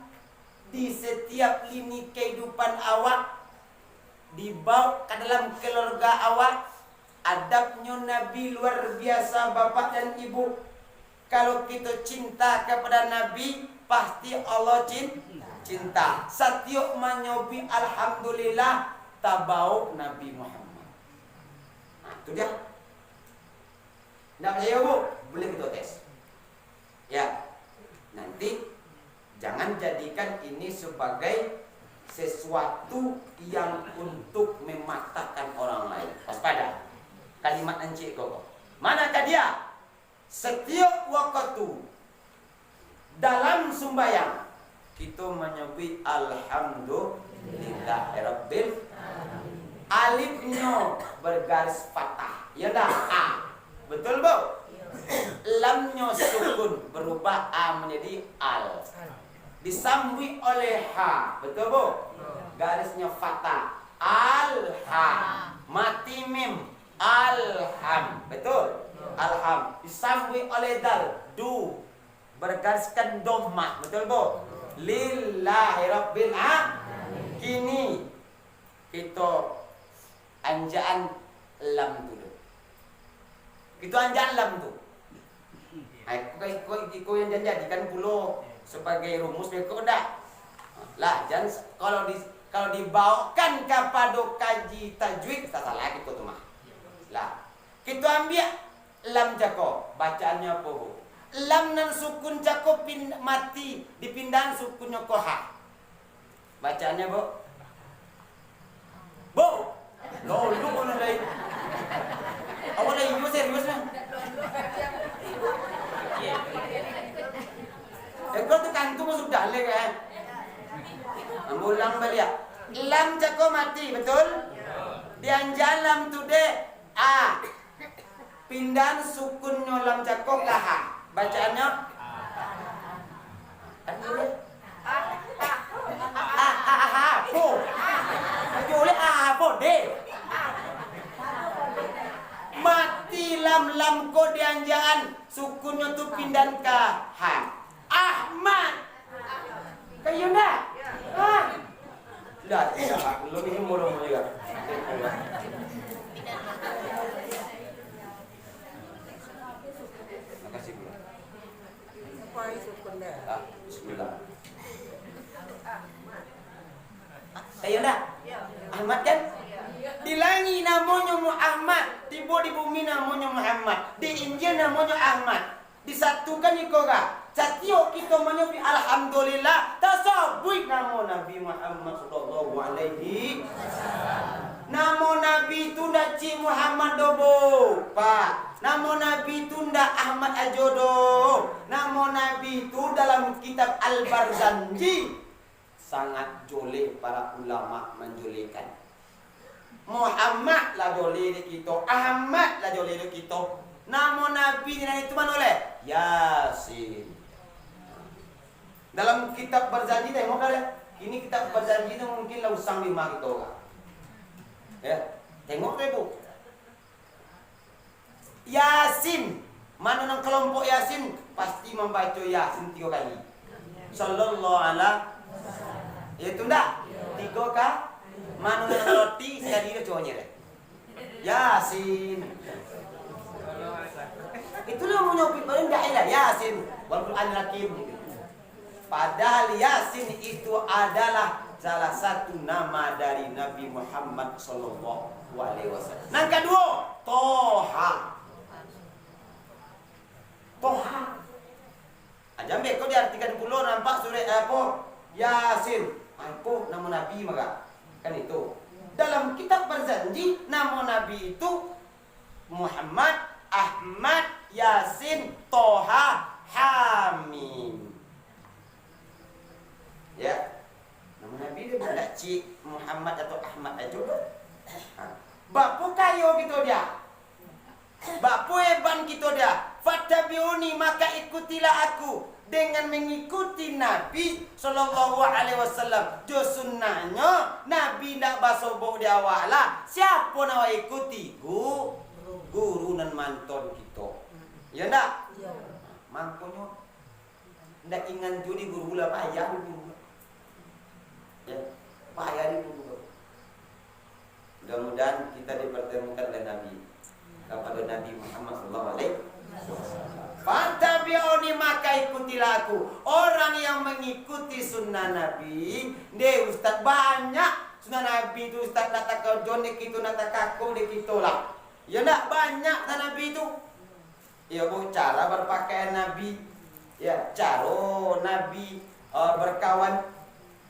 di setiap lini kehidupan awak, dibawa ke dalam keluarga awak? Adabnya Nabi luar biasa bapak dan ibu. Kalau kita cinta kepada Nabi, pasti Allah cinta. Setiap menyobi alhamdulillah tabau Nabi Muhammad. Nah, itu dia. Nak percaya bu? Boleh kita tes. Ya. Nanti jangan jadikan ini sebagai sesuatu yang untuk mematahkan orang lain. Waspada. Kalimat encik kok. Manakah dia? Setiap waktu dalam sembahyang kita menyebut alhamdulillah rabbil alifnya bergaris patah. Ya dah a. Betul bu? Lamnya sukun berubah a menjadi al. Disambui oleh ha. Betul bu? Garisnya fatah. Alha. Mati mim. Alham. Betul? Alham. Disambui oleh dal. Du. Bergariskan domah. Betul bu? Lillahi rabbil alamin. Kini kita anjaan lam dulu. Kita anjaan lam tu. Kau yang jadikan pulau sebagai rumus mereka dah. Lah jangan kalau dibawakan kepada kaji tajwid tak salah kita tu mah. Lah kita ambil lam jako bacaannya apa bu? Lam nan sukun jako mati dipindahan sukunnya koha. Bacaannya bu? Bu, lo lu mana lagi? Awak lagi serius kan? Kau tu kantu masuk dalek kan? Ambulang balik. Lam jako mati betul? Dianjal lam tu de a. Pindahan sukunnya lam jako kaha. Bacaannya? sukunya tu pindan ke Han. Ahmad. Kayu ndak? Dah, belum ini murung juga. Makasih Bu. Apa suku ndak? Bismillah. Kayu ndak? Ahmad kan? Di langit namanya Muhammad, di bumi namanya Muhammad, di Injil namanya Ahmad. Disatukan ikoga. Setiap kita menyebut alhamdulillah tasabbuh nama Nabi Muhammad sallallahu alaihi wasallam. Nama Nabi itu ndak Ci Muhammad dobo, Pak. Nama Nabi itu ndak Ahmad Ajodo. Nama Nabi itu dalam kitab Al-Barzanji sangat joleh para ulama menjolehkan. Muhammad lah joleh di kita, Ahmad lah joleh di kita. Nama Nabi itu mana oleh? Yasin. Dalam kitab Barzanji tengok ada. Ini kitab Barzanji itu mungkin lah usang 5 kita orang. Ya, tengok deh Bu. Yasin. Mana nang kelompok Yasin pasti membaca Yasin 3 kali. Sallallahu alaihi wasallam. Itu ndak? 3 kah? Mana nang roti sekali dia cowoknya deh. Yasin. Itulah mau nyopit paling enggak ada Yasin wal Quran Hakim. Padahal Yasin itu adalah salah satu nama dari Nabi Muhammad sallallahu alaihi wasallam. Yang kedua, Toha. Toha. Ajambe kau diartikan pula nampak surah apa? Yasin. Aku nama Nabi maka kan itu. Dalam kitab Barzanji nama Nabi itu Muhammad, Ahmad, Yasin, Toha, Hamim. Ya, nama Nabi dia bukan Cik Muhammad atau Ahmad aja. Bapu kayo gitu dia. Bapu hebat gitu dia. Fattabi'uni maka ikutilah aku. Dengan mengikuti Nabi sallallahu alaihi wasallam. Jo sunnahnya Nabi ndak basobok di awal lah. Siapa nak ikuti? Guru dan manton kita. Ya ndak? Ya. Mangkonyo ndak ingan judi guru lah payah guru. Ya, payah guru. Mudah-mudahan kita dipertemukan oleh Nabi kepada Nabi Muhammad sallallahu alaihi wasallam. Fattabi'uni maka ikutilah aku. Orang yang mengikuti sunnah Nabi, dia ustaz banyak sunnah Nabi itu ustaz nak kau jonek itu nak aku dek itulah. Ya nak banyak Nabi itu. Ya bu cara berpakaian Nabi, ya cara Nabi berkawan,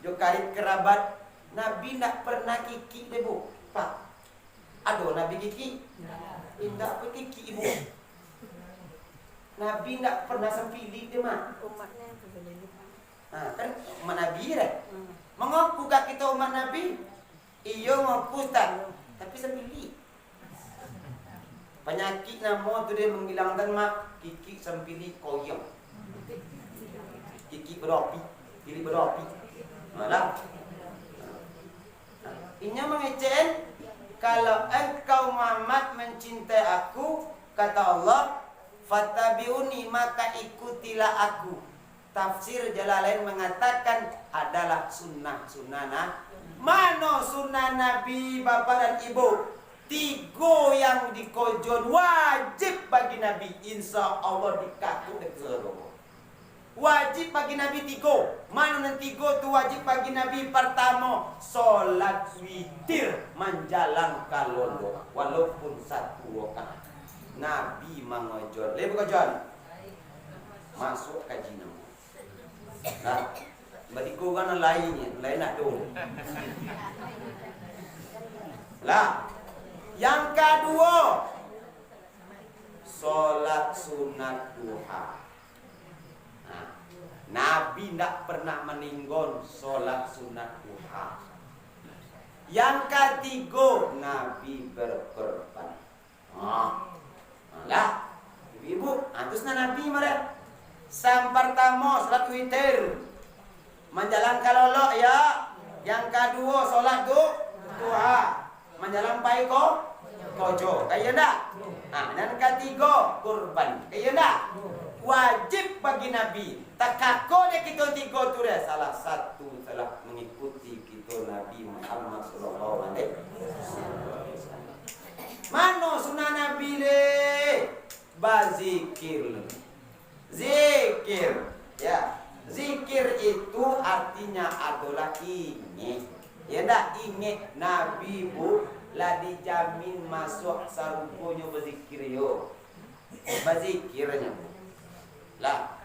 jo karib kerabat. Nabi nak pernah kiki deh bu, Pak. Aduh Nabi kiki, indah apa kiki ibu. Nabi nak pernah sempili deh mak. Umatnya berbeda. Nah kan umat Nabi deh. Mengaku kak kita umat Nabi? Iyo ngaku Ustaz, tapi sempili. Penyakit nama tu dia menghilangkan mak kiki sempili koyong. Kiki berapi, pilih berapi. Malah. Inya mengecen kalau engkau Muhammad mencintai aku, kata Allah, fattabi'uni maka ikutilah aku. Tafsir Jalalain mengatakan adalah sunnah-sunnah. Mana sunnah Nabi Bapak dan Ibu? 3 yang dikojon wajib bagi Nabi, insya Allah dikaku dekero. Wajib bagi Nabi 3. Mana yang 3 tu wajib bagi Nabi? Pertama, solat witir menjalan kalondo walaupun 1 rakaat. Nabi mengojon. Lepas kojon masuk kaji nama. Nah, berikut kan lainnya, lain nak dulu. Lah. Yang kedua, solat sunat duha. Nah, Nabi tidak pernah meninggon solat sunat duha. Yang ketiga, Nabi berkorban. Lah, ibu, antusnya Nabi mereka. Yang pertama, solat witir, menjalan kalolok ya. Yang kedua, solat duha, menjalan paiko kojo, kaya ndak? Nah, dan ketiga kurban, kaya ndak? wajib bagi Nabi. Tak kako dia kita tiga tu dia. Salah satu telah mengikuti kita Nabi Muhammad sallallahu alaihi wasallam. Mano sunnah Nabi le? Bazikir. Zikir. Ya. Zikir itu artinya adalah ingat. Ya dah ingat Nabi bu lah dijamin masuk saruponya berzikir yo. Berzikirnya bu. Lah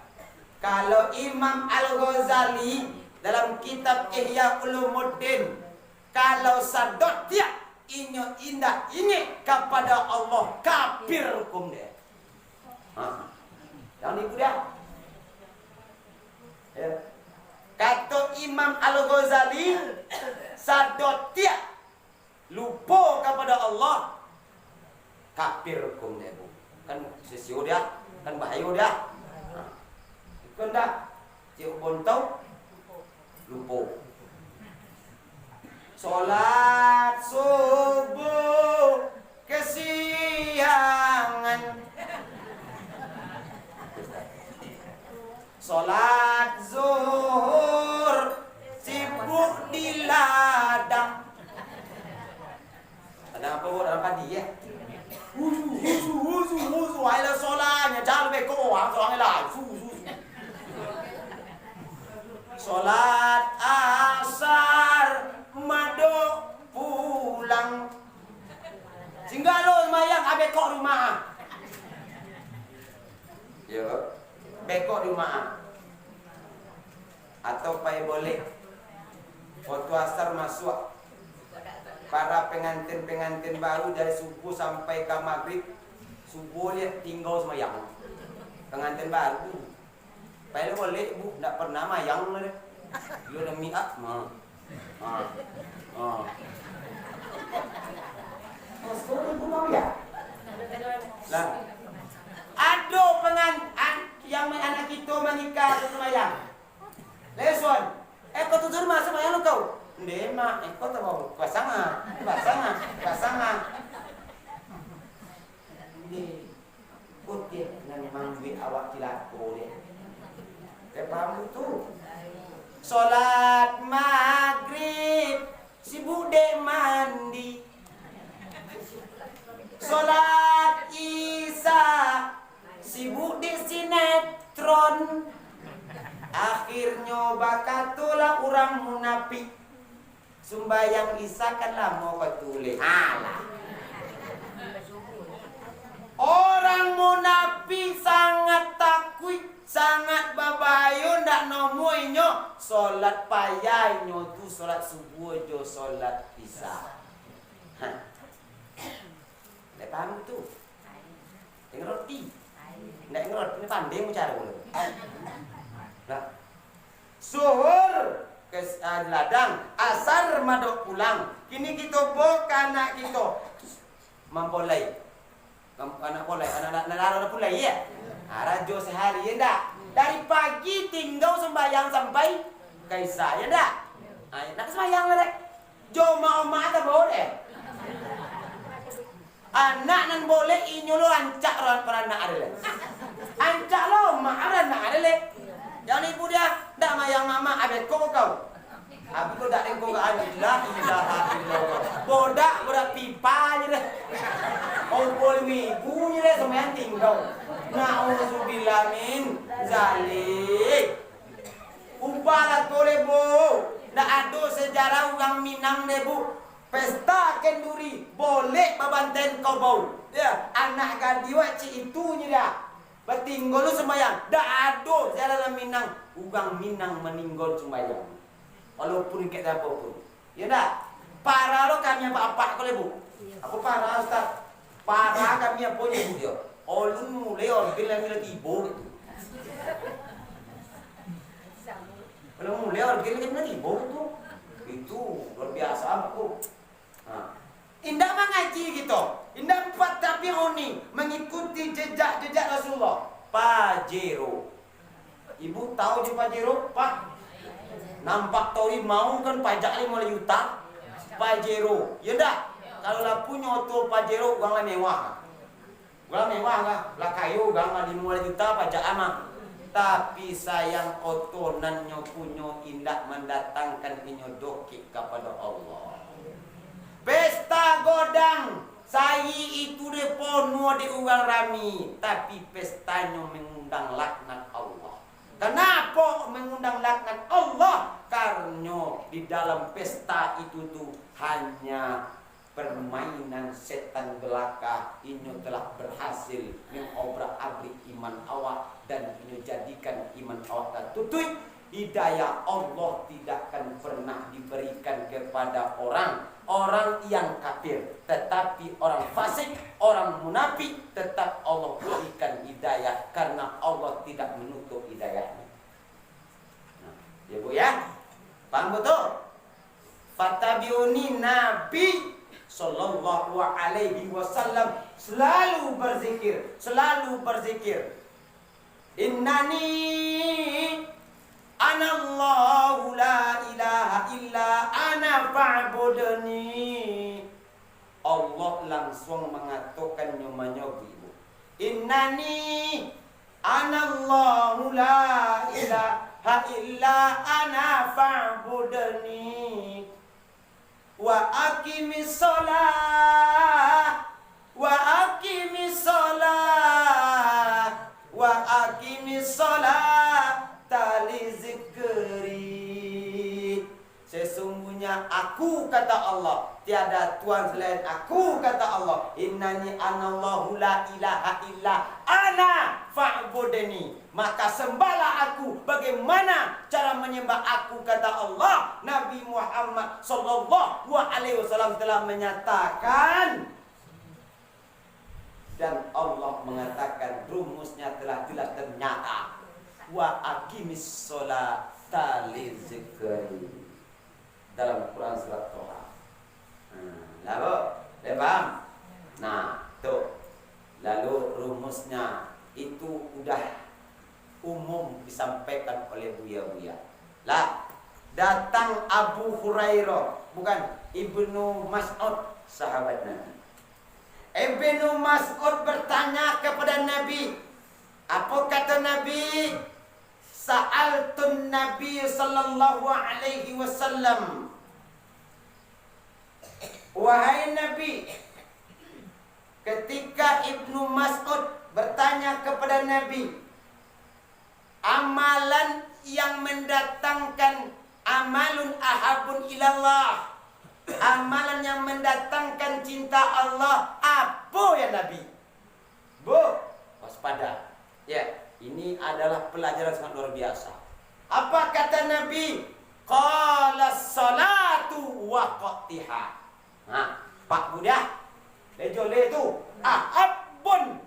kalau Imam Al-Ghazali dalam kitab Ihya Ulumuddin kalau sadot dia inyo indah ingat kepada Allah kafir hukum dia. Yang ni dia. Ya. Kata Imam Al-Ghazali sadot dia lupa kepada Allah kafir hukum dia bu. Kan sesio dia, kan bahaya dia. Kan dah cik bontau lupa. Solat subuh kesiangan, solat zuhur sibuk di ladang. Ada apa buat dalam padi ya? Wuzu, ayolah solatnya jangan beko orang soalnya lah. Solat asar mado pulang. Sehingga lo semayang bekok rumah. Ya, bekok di rumah. Atau pai boleh waktu asar masuk para pengantin-pengantin baru dari subuh sampai ke maghrib. Subuh dia tinggal semayang. Pengantin baru. Pai boleh bu, tak pernah mayang lah dia. Dia dah miak. Masuk ibu mau ya? Lah. Ada yang anak kita menikah ke semayang. Leson. Kau tutur masa semayang lu kau? Ndek mak, kau tak mau pasangan. Ni. Putih nan mangwi awak kilako dia. Paham tu? Solat maghrib sibuk dek mandi. Solat isya sibuk di sinetron. Akhirnya bakatulah orang munafik. Sumbayang isya kan lama patule. Orang munafik sangat takut, sangat babayo ndak nomoinyo solat payahnya tu solat subuh jo solat isya. Ndak paham tu. Ngerti. Ndak ngerti ni pandai mu cara mulu. Nah. Zuhur ke ladang, asar madok pulang. Kini kita buka anak kita mempolai. Anak polai, anak pulai ya. Rajo sehari ya ndak. Dari pagi tinggal sembahyang sampai kaisa ya ndak. Nak sembahyang lah dek. Jo mau mata boleh. Anak nan boleh inyo lo ancak ron peranak ada. Ancak lo mak anak ada. Yang ibu dia ndak mayang mama abet kau. Abi ko dak ko ga ilaha illallah. Bodak pipa je deh. Orang boleh ibu je deh semayang tinggal. Na'udzubillah min zalik. Umpala tole bu. Ndak ada sejarah orang Minang deh bu. Pesta kenduri boleh babanten kau bau. Ya, anak gadiwa ci itunya dia. Bertinggal lu sembahyang. Ndak ada sejarah Minang. Orang Minang meninggal sembahyang. Walaupun kita apa pun. Ya dah. Para lo kami apa kau lebu. Aku para Ustaz. Para kami apa punya dia. Olun mulai orang bilang tibo gitu. Kalau mulai orang bilang tibo gitu. Itu luar biasa aku. Indah mengaji gitu. Indah empat tapi oni mengikuti jejak Rasulullah. Pajero. Ibu tahu je Pajero, Pak? Nampak tahu mau kan pajak 5 juta. Pajero. Ya dah. Kalau lah punya auto Pajero uang lah mewah. Gua mewah lah, lah kayu gama di 2 juta pajak ama. Tapi sayang otonan nyo punyo indak mendatangkan inyo doki kepada Allah. Pesta godang sayi itu depono di uang rami, tapi pestanya mengundang laknat Allah. Kenapa mengundang laknat Allah? Karena di dalam pesta itu tuh hanya permainan setan belaka. Inyo telah berhasil mengobrak-abrik iman awak dan inyo jadikan iman awak tertutup. Hidayah Allah tidak akan pernah diberikan kepada orang yang kafir, tetapi orang fasik, orang munafik tetap Allah berikan hidayah karena Allah tidak menutup hidayahnya. Nah, ya Bu ya, paham betul? Fatabiuni, Nabi Sallallahu Alaihi Wasallam selalu berzikir. Innani anallahu la ilaha illa ana fa'budni. Allah langsung mengatakan namanya ibu. Innani anallahu la ilaha illa ana fa'budni. Wa aqimis shalah tali zikri. Sesungguhnya aku, kata Allah, tiada Tuhan selain aku, kata Allah. Innani anallahu la ilaha illa ana fa'budni. Maka sembahlah aku. Bagaimana cara menyembah aku, kata Allah? Nabi Muhammad Sallallahu Alaihi Wasallam telah menyatakan, dan Allah mengatakan rumusnya telah jelas dan nyata. Wa aqimis sholata li zikri. Dalam Quran surat Toha. Lalu, paham? Nah, tuh. Lalu rumusnya itu udah umum disampaikan oleh buya-buya. Lah, datang Abu Hurairah, bukan Ibnu Mas'ud, sahabat Nabi. Ibnu Mas'ud bertanya kepada Nabi. Apa kata Nabi? Sa'altun Nabi Sallallahu Alaihi Wasallam. Wahai Nabi, ketika Ibnu Mas'ud bertanya kepada Nabi, amalan yang mendatangkan amalun ahabun ilallah, amalan yang mendatangkan cinta Allah, apa ya Nabi? Bu, waspada. Ya, ini adalah pelajaran sangat luar biasa. Apa kata Nabi? Qala salatu waqtiha. Nah, Pak Buddha, lejole itu ahabun,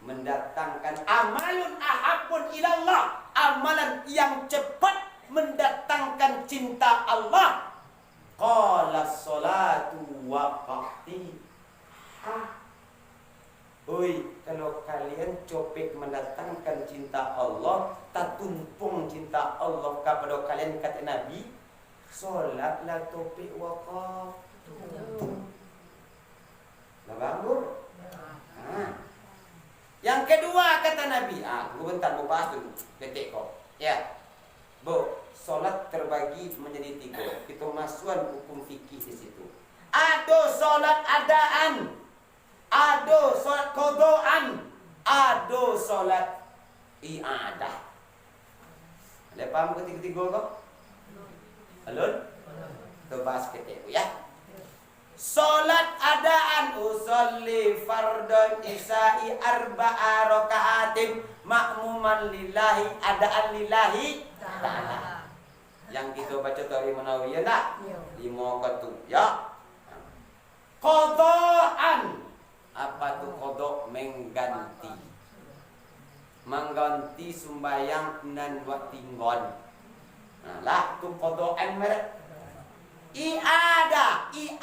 mendatangkan amalun ahabun ilallah, amalan yang cepat mendatangkan cinta Allah. Qala salatu waqtiha. Oi, kalau kalian copek mendatangkan cinta Allah, tak tumpung cinta Allah kepada kalian, kata Nabi, solatlah topik wakaf. Lah bangun. Yang kedua kata Nabi, tunggu bentar, mau bahas dulu, detik kok. Ya, Bu, solat terbagi menjadi 3. Kita masukkan hukum fikih di situ. Ada solat adaan, ada solat qadaan, ada solat i'adah. Ada paham ketiga-tiga kok? Alun? Kita bahas ketika ya. Solat adaan, usolli fardhan isya'i arba'a raka'atin ma'muman lillahi, adaan lillahi ta'ala. Yang kita baca dari Munawiyah tak? 5 ketu ya. Qadaan, apa tuh kodok? Mengganti sembayang nan waktingon. Nah lah tuh kodokan merek. I'adatan.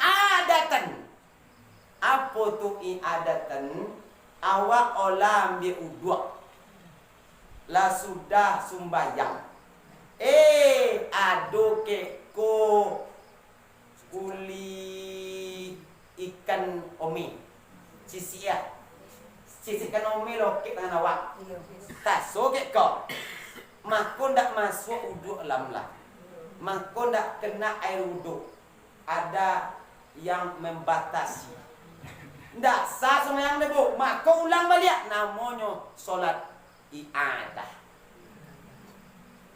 Apa tuh i'adatan? Awak olah ambil uduk, lah sudah sembayang. Ado keko kuli ikan omi, si kan ome lokek dengan awak. Iya. Taso ke kau. Mako ndak masuk uduk lam lah. Mako ndak kena air uduk. Ada yang membatasi. Ndak sah sembahyang debu. Mako ulang balik namanya solat iadah.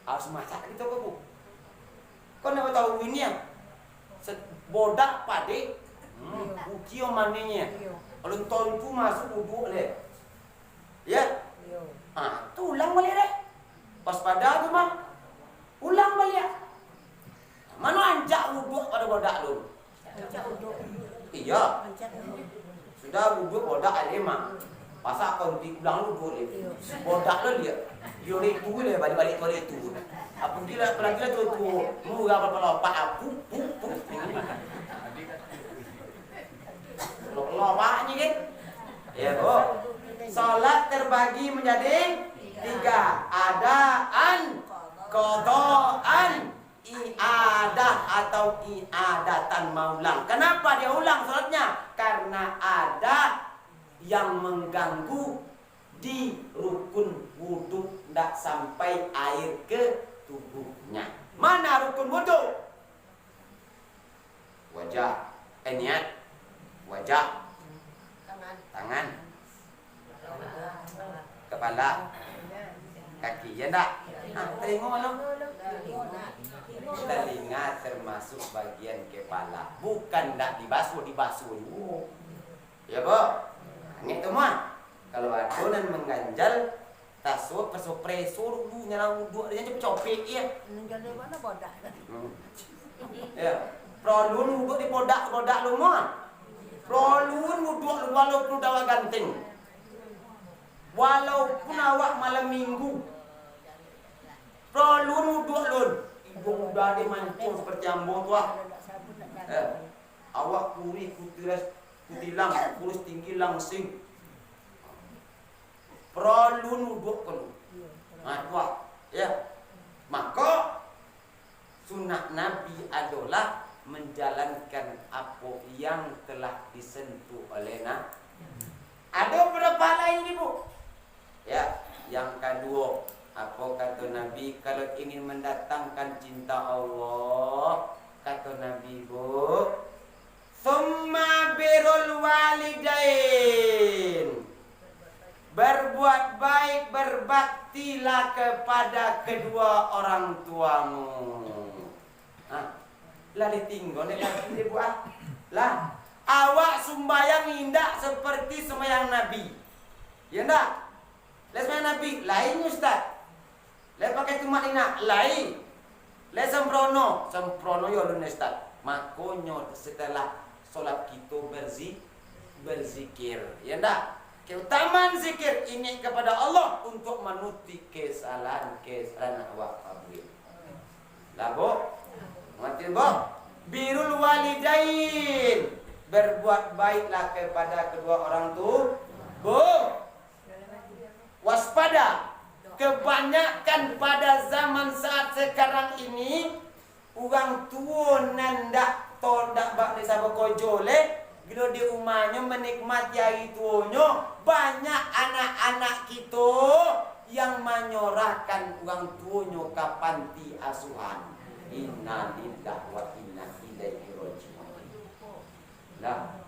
Harus masak gitu ke bu. Kau nak tahu ini ya? Bodak pade. Ukio maninya. Iya. Kalau tontu masuk uduk le. Ya. Iya. Tu ulang balik deh. Pas pada tu mah ulang balik. Mana anjak uduk pada bodak lu? Ancak uduk. Iya. Ancak uduk. Sudah uduk bodak ada mah. Pasal kau ulang uduk le. Bodak lu dia. Dia itu le balik-balik kau itu. Apa gila pelagi tu mu apa pelopak aku. Lopaknya kan? Ya bu. Salat terbagi menjadi 3. Adaan, qadaan, iadah atau iadatan maulang. Kenapa dia ulang salatnya? Karena ada yang mengganggu di rukun wudu, tidak sampai air ke tubuhnya. Mana rukun wudu? Wajah, niat. Wajah, tangan, kepala, kaki, ya enggak? Telinga malam. Telinga termasuk bagian kepala, bukan enggak dibasuh dulu. Ya bu, ini semua. Kalau adonan mengganjal, tasuk preso dulu nyala uduk dia copek ya. Meninggal mana bodak? Ya, prolun uduk di bodak lu mah. Prolun uduk walaupun dawa ganting. Walaupun awak malam minggu. Prolun uduk lun. Ibu udah dimancung seperti ambo tua. Awak puri kutilang, kurus tinggi langsing. Prolun uduk kalau. Tua. Ya. Maka sunnah Nabi adalah menjalankan apa yang telah disentuh oleh Nabi. Ada berapa lain ibu? Ya, yang kedua, apa kata Nabi? Kalau ingin mendatangkan cinta Allah, kata Nabi bu, summa birrul walidain. Berbuat baik, berbaktilah kepada kedua orang tuamu. Lah ditinggal lagi dia buat. Lah awak sembahyang indah seperti sembahyang Nabi. Ya enggak? Lah sembahyang Nabi lain ustaz. Lah pakai tumak lina lain. Lah sembrono ya lun ustaz. Makonyo setelah solat kita berzikir. Ya enggak? Keutamaan zikir ini kepada Allah untuk menutupi kesalahan awak kabul. Lah bu, ngerti bu? Birrul walidain, berbuat baiklah kepada kedua orang tua. Bu, waspada. Kebanyakan pada zaman saat sekarang ini, orang tua nandak tondak bak desa bekojole. Bila di rumahnya menikmati hari tuanya, banyak anak-anak kita yang menyorahkan orang tuanya ke panti asuhan. Inna lillahi wa inna ilaihi raji'un. Nah,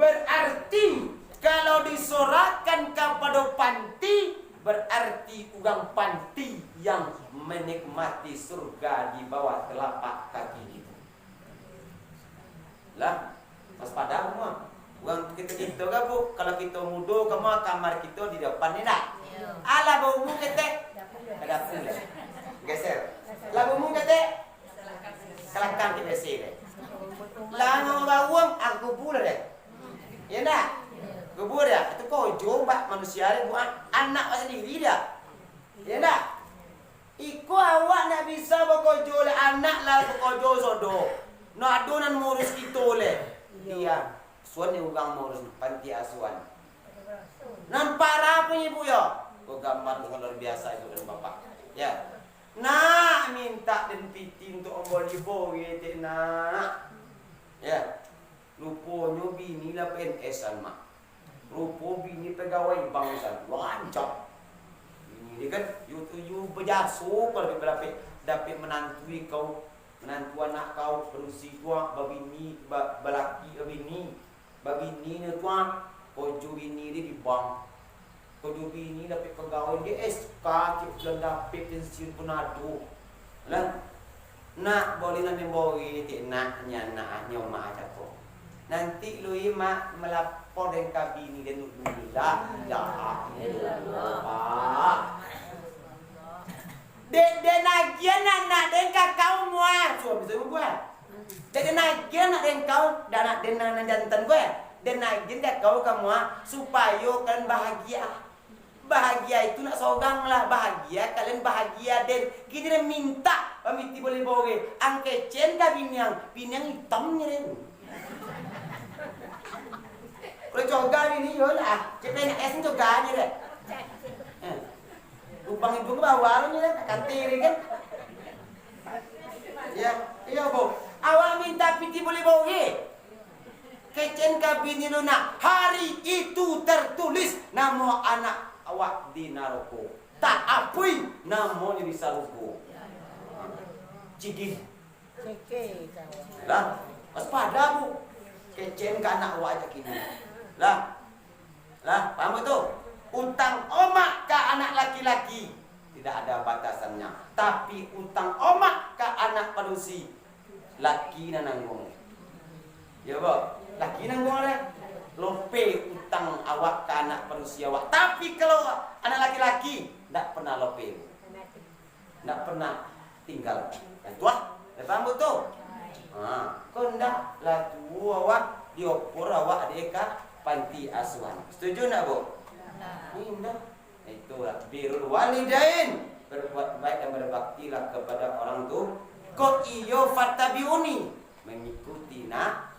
berarti kalau disorahkan kepada panti, berarti orang panti yang menikmati surga di bawah telapak kaki itu. Lah, pas pada semua. Uang kita kan bu, kalau kita muda kamu kamar kita di depan ni nak. Ala baumu kita. Ada pun le. Geser. Lah baumu kita. Kelakang kita sini. Lah ngau uang aku kubur deh. Ya nak. Kubur ya. Itu kau coba manusia ni buat anak sendiri dia. Ya nak. Iku awak nak bisa bekojo le anak lah bekojo sodo. Nak adonan ngurus kita le. Dia suami ugang ngurus panti asuhan. Nampak apa ibu ya? Kau gambar dengan luar biasa itu dari bapak. Ya. Nak minta dan piti untuk ombol ibu gitu nak. Ya. Lupanya bini lah PNS mak. Rupo bini pegawai bangsa lancap. Ini dia kan you berjasuh kalau dapat menantui kau, menantu anak kau berusia tua babini balaki bini babini ni tua kojo bini dia di bank. Kojo bini dapat pegawai dia SK cip dapat pensiun penadu. Lah nak boleh nanti boleh nak nyoma aja kok. Nanti lu mak melapor dengan kabini dan dulu dah Den agian anak den kakau mua suami saya gue. Den agian anak den kau dan anak den jantan gue. Den agian dah kau kamu supaya kalian bahagia. Bahagia itu nak sogang lah, bahagia kalian bahagia den gini dia minta pamiti boleh bawa angke cen ka binyang hitam ni den kalau joga ini yo lah cepet es joga ni deh lubang ibu ke bawah ni deh kantiri kan ya iya bu awal minta piti boleh bawa kecen ka bini lu nak hari itu tertulis nama anak awak di naroko tak apui namanya di saruko ciki lah waspada bu kecen ka anak awak aja kini lah paham betul utang omak ke anak laki-laki tidak ada batasannya tapi utang omak ke anak padusi laki na nanggung ya bu laki nanggung deh lope utang awak ke anak manusia awak. Tapi kalau anak laki-laki tidak pernah lope, tidak pernah tinggal. Itu paham betul? Kau tidak lah tu awak diopor awak adeka panti asuhan. Setuju nak bu? Tidak. Itulah birrul walidain, berbuat baik dan berbaktilah kepada orang tua. Kau iyo fattabiuni, mengikuti nak